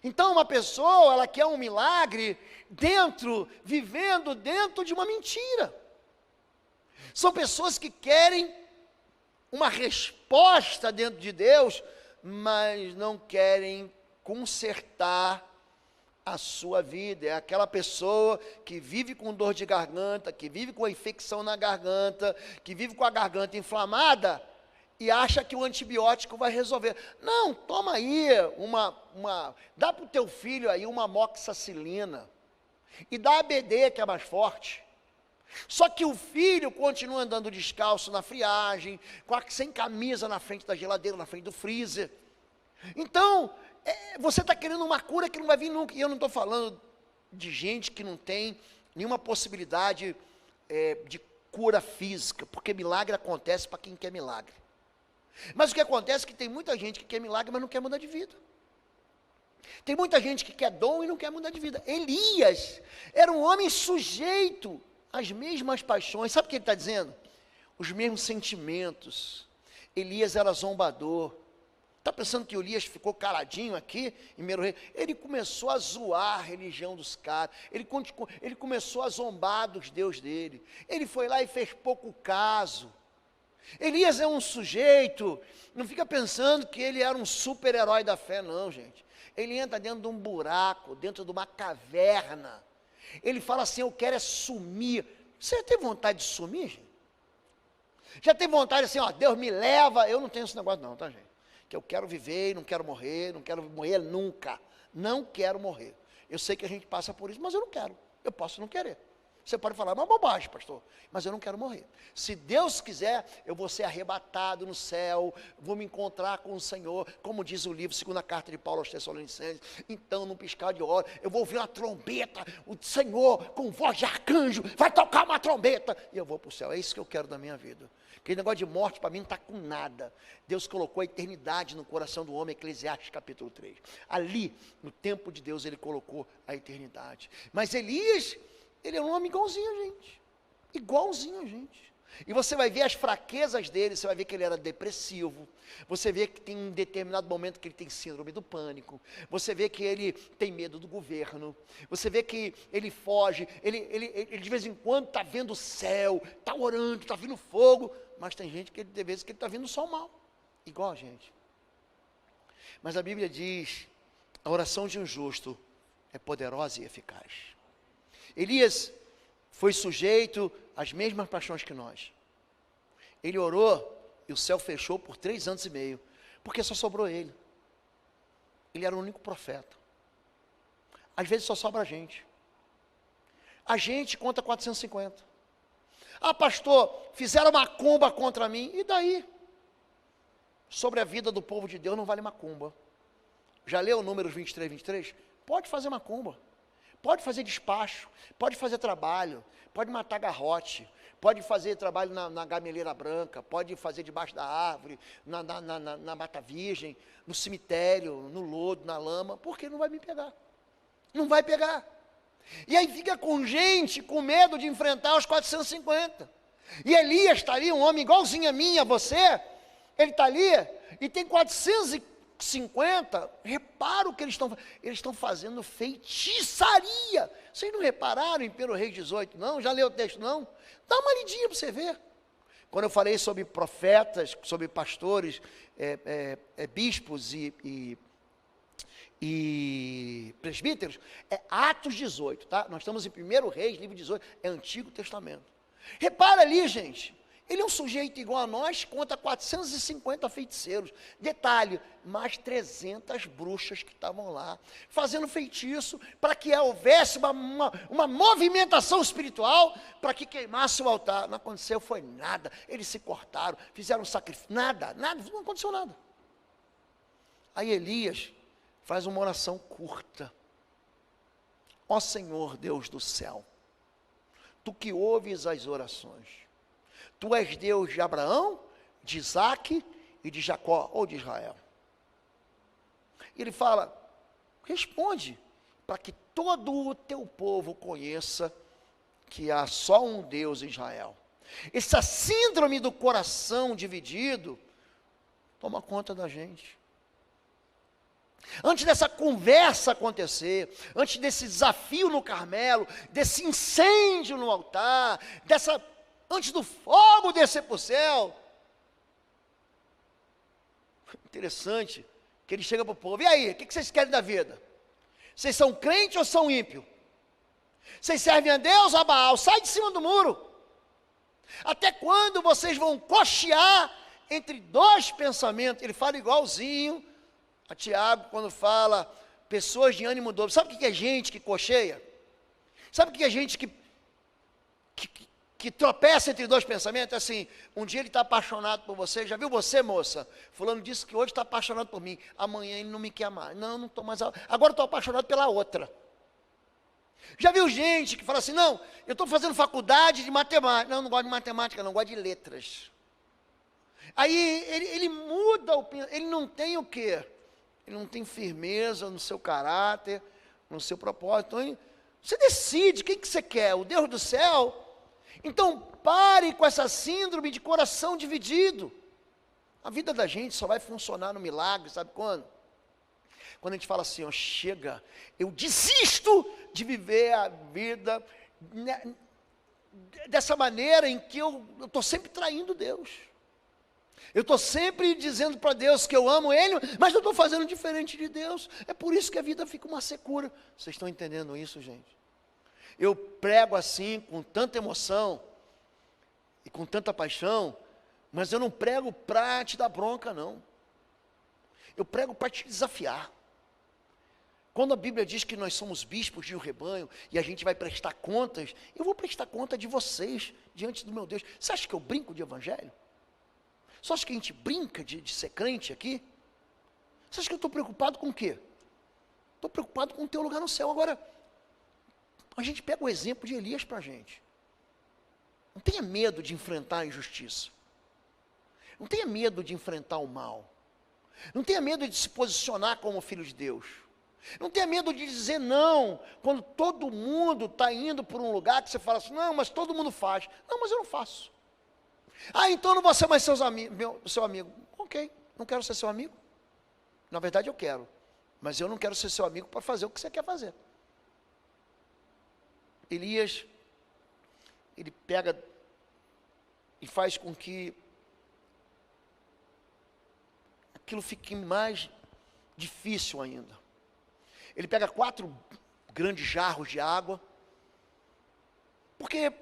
Então uma pessoa, ela quer um milagre vivendo dentro de uma mentira. São pessoas que querem uma resposta dentro de Deus, mas não querem consertar a sua vida. É aquela pessoa que vive com dor de garganta, que vive com a infecção na garganta, que vive com a garganta inflamada e acha que o antibiótico vai resolver. Não, toma aí dá para o teu filho aí uma amoxicilina e dá ABD, que é mais forte. Só que o filho continua andando descalço na friagem, sem camisa na frente da geladeira, na frente do freezer. Então, você está querendo uma cura que não vai vir nunca. E eu não estou falando de gente que não tem nenhuma possibilidade de cura física, porque milagre acontece para quem quer milagre. Mas o que acontece é que tem muita gente que quer milagre, mas não quer mudar de vida. Tem muita gente que quer dom e não quer mudar de vida. Elias era um homem sujeito às mesmas paixões. Sabe o que ele está dizendo? Os mesmos sentimentos. Elias era zombador. Está pensando que Elias ficou caladinho aqui em Primeiro Rei? Ele começou a zoar a religião dos caras. Ele começou a zombar dos deuses dele. Ele foi lá e fez pouco caso. Elias é um sujeito, não fica pensando que ele era um super-herói da fé, não, gente. Ele entra dentro de um buraco, dentro de uma caverna. Ele fala assim, eu quero é sumir. Você já teve vontade de sumir, gente? Já teve vontade assim, ó, Deus me leva. Eu não tenho esse negócio não, tá, gente? Que eu quero viver e não quero morrer nunca. Não quero morrer. Eu sei que a gente passa por isso, mas eu não quero. Eu posso não querer. Você pode falar, uma bobagem, pastor, mas eu não quero morrer. Se Deus quiser, eu vou ser arrebatado no céu, vou me encontrar com o Senhor, como diz o livro, segunda carta de Paulo aos Tessalonicenses. Então, num piscar de olhos, eu vou ouvir uma trombeta, o Senhor, com voz de arcanjo, vai tocar uma trombeta, e eu vou para o céu. É isso que eu quero da minha vida. Aquele negócio de morte, para mim, não está com nada. Deus colocou a eternidade no coração do homem, Eclesiastes capítulo 3. Ali, no tempo de Deus, ele colocou a eternidade. Mas Elias, ele é um homem igualzinho a gente. Igualzinho a gente. E você vai ver as fraquezas dele, você vai ver que ele era depressivo, você vê que tem um determinado momento que ele tem síndrome do pânico, você vê que ele tem medo do governo, você vê que ele foge, ele de vez em quando está vendo o céu, está orando, está vindo fogo, mas tem gente que de vez que ele está vindo só o mal, igual a gente. Mas a Bíblia diz, a oração de um justo é poderosa e eficaz. Elias foi sujeito às mesmas paixões que nós. Ele orou e o céu fechou por 3 anos e meio, porque só sobrou ele. Ele era o único profeta. Às vezes só sobra a gente. A gente conta 450. Ah, pastor, fizeram macumba contra mim, e daí? Sobre a vida do povo de Deus não vale macumba. Já leu Números 23, 23? Pode fazer macumba. Pode fazer despacho, pode fazer trabalho, pode matar garrote, pode fazer trabalho na gameleira branca, pode fazer debaixo da árvore, na mata virgem, no cemitério, no lodo, na lama, porque não vai me pegar. Não vai pegar. E aí fica com gente com medo de enfrentar os 450. E Elias está ali, um homem igualzinho a mim, a você, ele está ali e tem 450, repara o que eles estão fazendo feitiçaria. Vocês não repararam em 1 Reis 18, não? Já leu o texto, não? Dá uma lidinha para você ver. Quando eu falei sobre profetas, sobre pastores, bispos e presbíteros, é Atos 18, tá? Nós estamos em 1 Reis, livro 18, é Antigo Testamento. Repara ali, gente. Ele é um sujeito igual a nós, conta 450 feiticeiros. Detalhe, mais 300 bruxas que estavam lá, fazendo feitiço, para que houvesse uma movimentação espiritual, para que queimasse o altar. Não aconteceu, foi nada. Eles se cortaram, fizeram sacrifício, nada, não aconteceu nada. Aí Elias faz uma oração curta. Ó Senhor Deus do céu, Tu que ouves as orações, Tu és Deus de Abraão, de Isaque e de Jacó, ou de Israel. E ele fala, responde, para que todo o teu povo conheça que há só um Deus em Israel. Essa síndrome do coração dividido, toma conta da gente. Antes dessa conversa acontecer, antes desse desafio no Carmelo, desse incêndio no altar, antes do fogo descer para o céu, interessante, que ele chega para o povo, e aí, o que vocês querem da vida? Vocês são crentes ou são ímpios? Vocês servem a Deus ou a Baal? Sai de cima do muro. Até quando vocês vão cochear entre dois pensamentos? Ele fala igualzinho a Tiago, quando fala pessoas de ânimo dobro. Sabe o que é gente que cocheia? Sabe o que é gente que tropeça entre dois pensamentos? Assim, um dia ele está apaixonado por você, já viu você, moça? Fulano disse que hoje está apaixonado por mim, amanhã ele não me quer mais. Não estou mais, agora estou apaixonado pela outra. Já viu gente que fala assim, não, eu estou fazendo faculdade de matemática. Não, não gosto de matemática, não, gosto de letras. Aí ele muda, ele não tem o quê? Ele não tem firmeza no seu caráter, no seu propósito. Então, você decide quem que você quer, o Deus do céu? Então pare com essa síndrome de coração dividido. A vida da gente só vai funcionar no milagre, sabe quando? Quando a gente fala assim, ó, chega, eu desisto de viver a vida dessa maneira em que eu estou sempre traindo Deus. Eu estou sempre dizendo para Deus que eu amo Ele, mas eu estou fazendo diferente de Deus. É por isso que a vida fica uma secura. Vocês estão entendendo isso, gente? Eu prego assim, com tanta emoção e com tanta paixão, mas eu não prego para te dar bronca, não. Eu prego para te desafiar. Quando a Bíblia diz que nós somos bispos de um rebanho e a gente vai prestar contas, eu vou prestar conta de vocês diante do meu Deus. Você acha que eu brinco de evangelho? Você acha que a gente brinca de ser crente aqui? Você acha que eu estou preocupado com o quê? Estou preocupado com o teu lugar no céu. Agora, a gente pega o exemplo de Elias para a gente. Não tenha medo de enfrentar a injustiça. Não tenha medo de enfrentar o mal. Não tenha medo de se posicionar como filho de Deus. Não tenha medo de dizer não, quando todo mundo está indo por um lugar que você fala assim, não, mas todo mundo faz. Não, mas eu não faço. Ah, então eu não vou ser mais seu amigo. Ok, não quero ser seu amigo. Na verdade eu quero, mas eu não quero ser seu amigo para fazer o que você quer fazer. Elias, ele pega e faz com que aquilo fique mais difícil ainda. Ele pega 4 grandes jarros de água, porque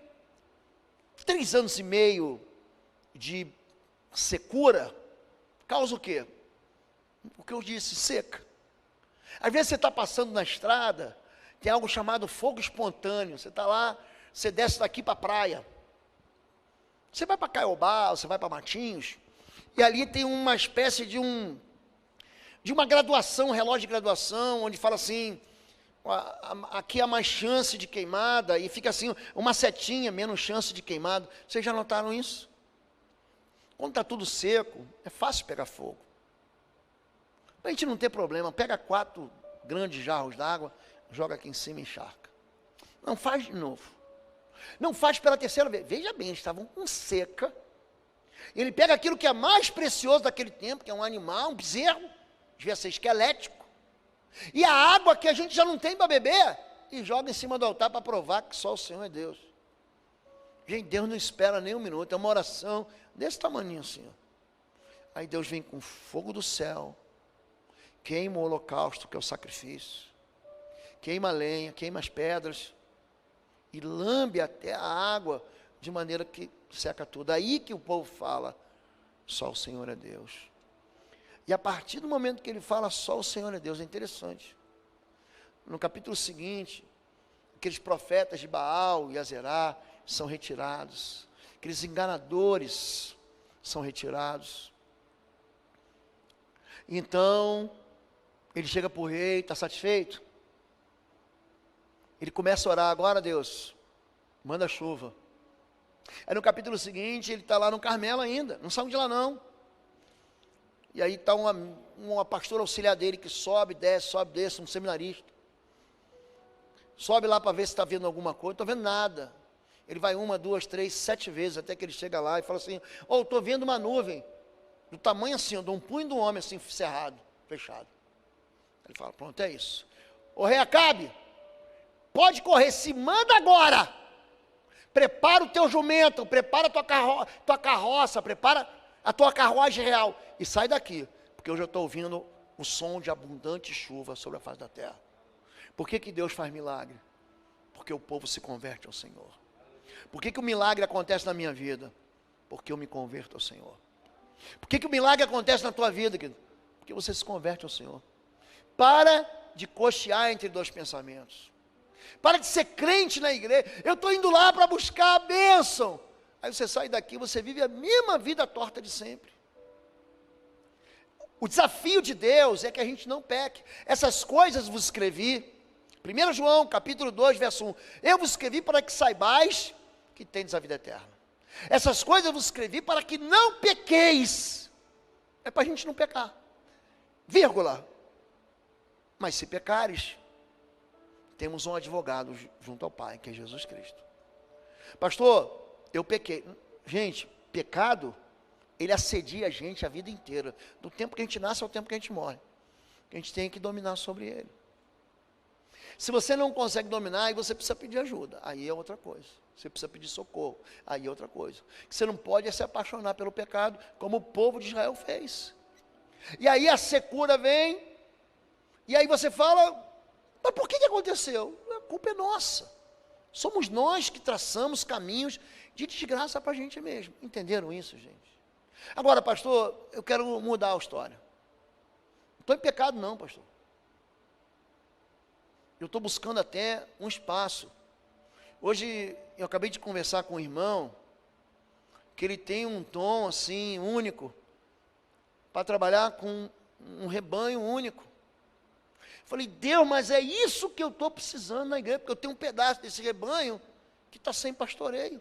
3 anos e meio de secura causa o quê? O que eu disse, seca. Às vezes você está passando na estrada, tem algo chamado fogo espontâneo. Você está lá, você desce daqui para a praia. Você vai para Caiobá, você vai para Matinhos, e ali tem uma espécie de uma graduação, um relógio de graduação, onde fala assim, aqui há mais chance de queimada, e fica assim, uma setinha, menos chance de queimada. Vocês já notaram isso? Quando está tudo seco, é fácil pegar fogo. Para a gente não ter problema, pega 4 grandes jarros d'água, joga aqui em cima e encharca. Não faz de novo. Não faz pela terceira vez. Veja bem, eles estavam com seca. Ele pega aquilo que é mais precioso daquele tempo, que é um animal, um bezerro, devia ser esquelético, e a água que a gente já não tem para beber, e joga em cima do altar para provar que só o Senhor é Deus. Gente, Deus não espera nem um minuto, é uma oração desse tamanho assim. Aí Deus vem com fogo do céu, queima o holocausto, que é o sacrifício, queima a lenha, queima as pedras, e lambe até a água, de maneira que seca tudo. Aí que o povo fala, só o Senhor é Deus. E a partir do momento que ele fala, só o Senhor é Deus, é interessante. No capítulo seguinte, aqueles profetas de Baal e Azerá são retirados. Aqueles enganadores são retirados. Então, ele chega para o rei, está satisfeito? Ele começa a orar, agora Deus, manda chuva. Aí no capítulo seguinte, ele está lá no Carmelo ainda, não saiu de lá não. E aí está uma pastora auxiliar dele que sobe, desce, um seminarista. Sobe lá para ver se está vendo alguma coisa, não estou vendo nada. Ele vai 1, 2, 3, 7 vezes, até que ele chega lá e fala assim, estou vendo uma nuvem, do tamanho assim, de um punho de um homem assim, cerrado, fechado. Ele fala, pronto, é isso. Ô rei Acabe, pode correr, se manda agora. Prepara o teu jumento, prepara a tua carroça, prepara a tua carruagem real e sai daqui, porque eu já estou ouvindo o som de abundante chuva sobre a face da terra. Por que Deus faz milagre? Porque o povo se converte ao Senhor. Por que o milagre acontece na minha vida? Porque eu me converto ao Senhor. Por que o milagre acontece na tua vida, querido? Porque você se converte ao Senhor. Para de cochear entre 2 pensamentos. Para de ser crente na igreja. Eu estou indo lá para buscar a bênção. Aí você sai daqui, você vive a mesma vida torta de sempre. O desafio de Deus é que a gente não peque. Essas coisas vos escrevi 1 João, capítulo 2, verso 1. Eu vos escrevi para que saibais que tendes a vida eterna. Essas coisas eu vos escrevi para que não pequeis. É para a gente não pecar. Vírgula. Mas se pecares, temos um advogado junto ao Pai, que é Jesus Cristo. Pastor, eu pequei. Gente, pecado, ele assedia a gente a vida inteira. Do tempo que a gente nasce ao tempo que a gente morre. A gente tem que dominar sobre ele. Se você não consegue dominar, aí você precisa pedir ajuda. Aí é outra coisa. Você precisa pedir socorro. Aí é outra coisa. O que você não pode é se apaixonar pelo pecado, como o povo de Israel fez. E aí a secura vem, e aí você fala, mas por que aconteceu? A culpa é nossa. Somos nós que traçamos caminhos de desgraça para a gente mesmo. Entenderam isso, gente? Agora, pastor, eu quero mudar a história. Não estou em pecado não, pastor. Eu estou buscando até um espaço. Hoje, eu acabei de conversar com um irmão, que ele tem um dom, assim, único, para trabalhar com um rebanho único. Falei, Deus, mas é isso que eu estou precisando na igreja, porque eu tenho um pedaço desse rebanho que está sem pastoreio.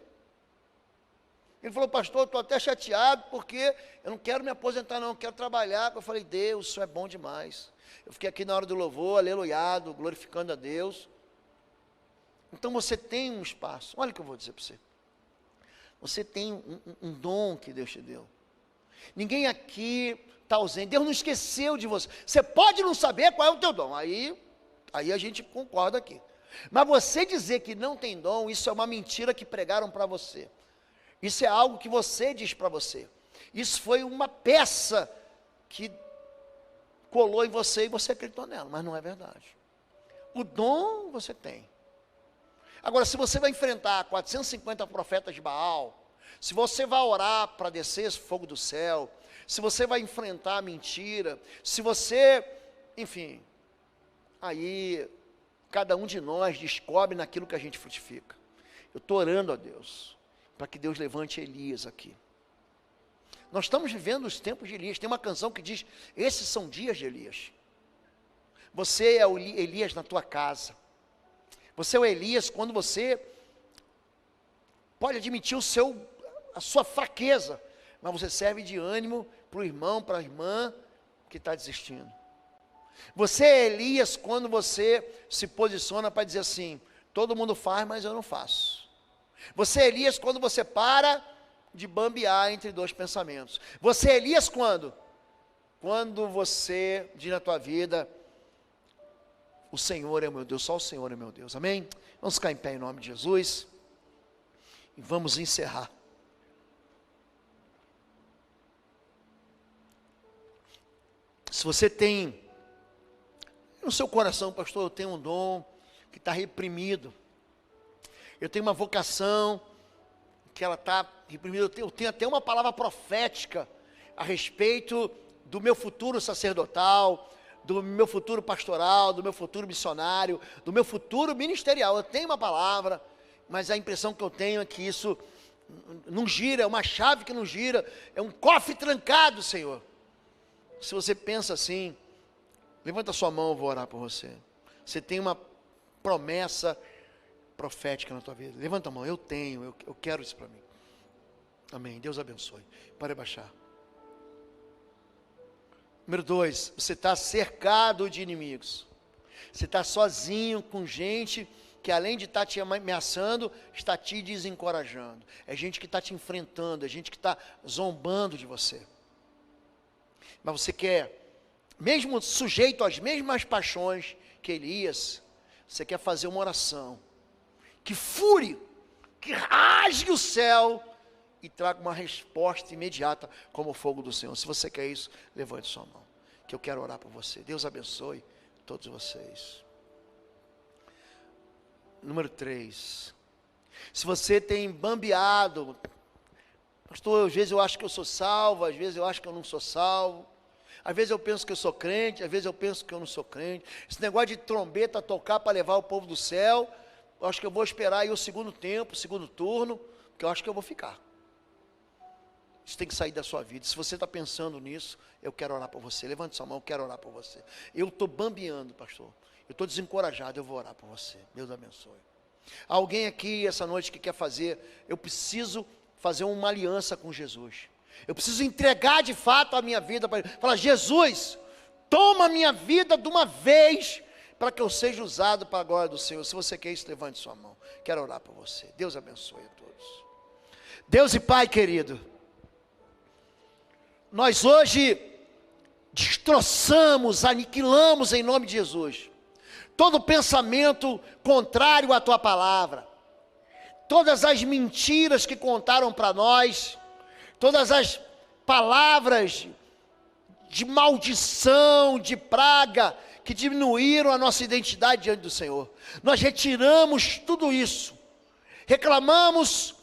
Ele falou, pastor, eu estou até chateado, porque eu não quero me aposentar não, eu quero trabalhar. Eu falei, Deus, isso é bom demais. Eu fiquei aqui na hora do louvor, aleluiado, glorificando a Deus. Então você tem um espaço. Olha o que eu vou dizer para você. Você tem um dom que Deus te deu. Ninguém aqui está ausente. Deus não esqueceu de você. Você pode não saber qual é o teu dom. Aí a gente concorda aqui. Mas você dizer que não tem dom, isso é uma mentira que pregaram para você. Isso é algo que você diz para você. Isso foi uma peça que colou em você e você acreditou nela, mas não é verdade. O dom você tem. Agora, se você vai enfrentar 450 profetas de Baal, se você vai orar para descer esse fogo do céu, se você vai enfrentar a mentira, se você, enfim, aí cada um de nós descobre naquilo que a gente frutifica. Eu estou orando a Deus, para que Deus levante Elias aqui. Nós estamos vivendo os tempos de Elias. Tem uma canção que diz, esses são dias de Elias. Você é o Elias na tua casa. Você é o Elias quando você pode admitir a sua fraqueza, mas você serve de ânimo para o irmão, para a irmã que está desistindo. Você é Elias quando você se posiciona para dizer assim, todo mundo faz, mas eu não faço. Você é Elias quando você para de bambear entre dois pensamentos. Você é Elias quando? Quando você diz na tua vida, o Senhor é o meu Deus, só o Senhor é meu Deus, amém? Vamos ficar em pé em nome de Jesus e vamos encerrar. Se você tem no seu coração, pastor, eu tenho um dom que está reprimido, eu tenho uma vocação que ela está reprimida, eu tenho até uma palavra profética a respeito do meu futuro sacerdotal, do meu futuro pastoral, do meu futuro missionário, do meu futuro ministerial. Eu tenho uma palavra, mas a impressão que eu tenho é que isso não gira, é uma chave que não gira, é um cofre trancado, Senhor. Se você pensa assim, levanta sua mão, eu vou orar por você. Você tem uma promessa profética na tua vida. Levanta a mão, eu tenho, eu quero isso para mim. Amém, Deus abençoe. Pode baixar. Número 2, você está cercado de inimigos. Você está sozinho com gente que além de estar te ameaçando, está te desencorajando. É gente que está te enfrentando, é gente que está zombando de você. Mas você quer, mesmo sujeito às mesmas paixões que Elias, você quer fazer uma oração que fure, que rasgue o céu e traga uma resposta imediata como o fogo do Senhor. Se você quer isso, levante sua mão, que eu quero orar por você. Deus abençoe todos vocês. Número 3, se você tem bambeado, pastor, às vezes eu acho que eu sou salvo, às vezes eu acho que eu não sou salvo, às vezes eu penso que eu sou crente, às vezes eu penso que eu não sou crente, esse negócio de trombeta tocar para levar o povo do céu, eu acho que eu vou esperar aí o segundo tempo, o segundo turno, porque eu acho que eu vou ficar. Isso tem que sair da sua vida. Se você está pensando nisso, eu quero orar por você. Levante sua mão, eu quero orar por você. Eu estou bambeando, pastor. Eu estou desencorajado, eu vou orar por você. Deus abençoe. Alguém aqui essa noite que quer fazer, eu preciso fazer uma aliança com Jesus. Eu preciso entregar de fato a minha vida para Ele. Falar, Jesus, toma a minha vida de uma vez, para que eu seja usado para a glória do Senhor. Se você quer isso, levante sua mão. Quero orar por você. Deus abençoe a todos. Deus e Pai querido, nós hoje destroçamos, aniquilamos em nome de Jesus todo pensamento contrário à Tua palavra, todas as mentiras que contaram para nós, todas as palavras de maldição, de praga, que diminuíram a nossa identidade diante do Senhor. Nós retiramos tudo isso, reclamamos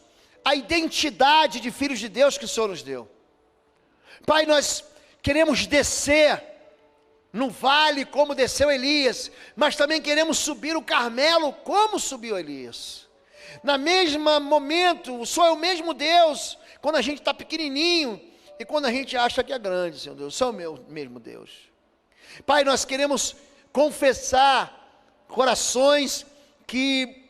a identidade de filhos de Deus que o Senhor nos deu. Pai, nós queremos descer no vale como desceu Elias, mas também queremos subir o Carmelo como subiu Elias. Na mesma momento, o Senhor é o mesmo Deus, quando a gente está pequenininho e quando a gente acha que é grande, Senhor Deus. O Senhor é o meu mesmo Deus. Pai, nós queremos confessar corações que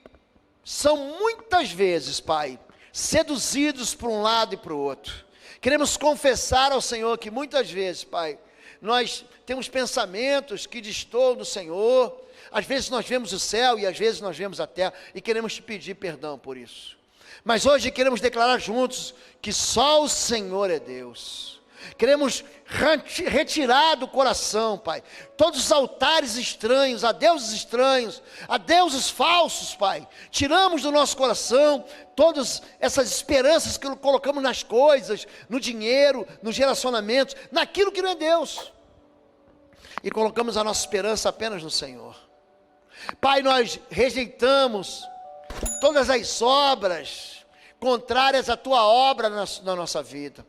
são muitas vezes, Pai, seduzidos para um lado e para o outro. Queremos confessar ao Senhor que muitas vezes, Pai, nós temos pensamentos que destoam do Senhor. Às vezes nós vemos o céu e às vezes nós vemos a terra e queremos te pedir perdão por isso. Mas hoje queremos declarar juntos que só o Senhor é Deus. Queremos retirar do coração, Pai, todos os altares estranhos, a deuses falsos, Pai. Tiramos do nosso coração todas essas esperanças que colocamos nas coisas, no dinheiro, nos relacionamentos, naquilo que não é Deus. E colocamos a nossa esperança apenas no Senhor. Pai, nós rejeitamos todas as obras contrárias à Tua obra na nossa vida.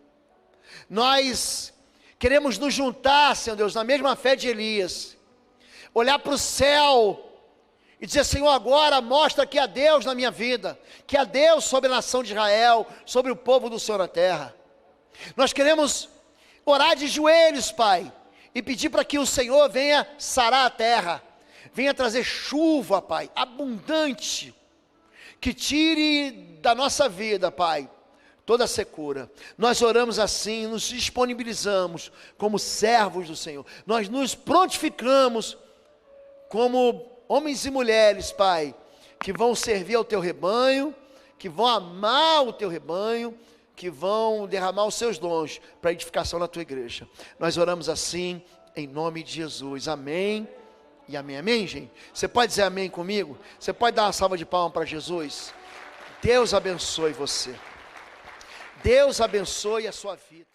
Nós queremos nos juntar, Senhor Deus, na mesma fé de Elias, olhar para o céu e dizer, Senhor, agora mostra que há Deus na minha vida, que há Deus sobre a nação de Israel, sobre o povo do Senhor na terra. Nós queremos orar de joelhos, Pai, e pedir para que o Senhor venha sarar a terra, venha trazer chuva, Pai, abundante, que tire da nossa vida, Pai, toda a secura. Nós oramos assim, nos disponibilizamos como servos do Senhor. Nós nos prontificamos como homens e mulheres, Pai, que vão servir ao Teu rebanho, que vão amar o Teu rebanho, que vão derramar os Seus dons para a edificação da Tua igreja. Nós oramos assim, em nome de Jesus. Amém e amém. Amém, gente? Você pode dizer amém comigo? Você pode dar uma salva de palmas para Jesus? Deus abençoe você. Deus abençoe a sua vida.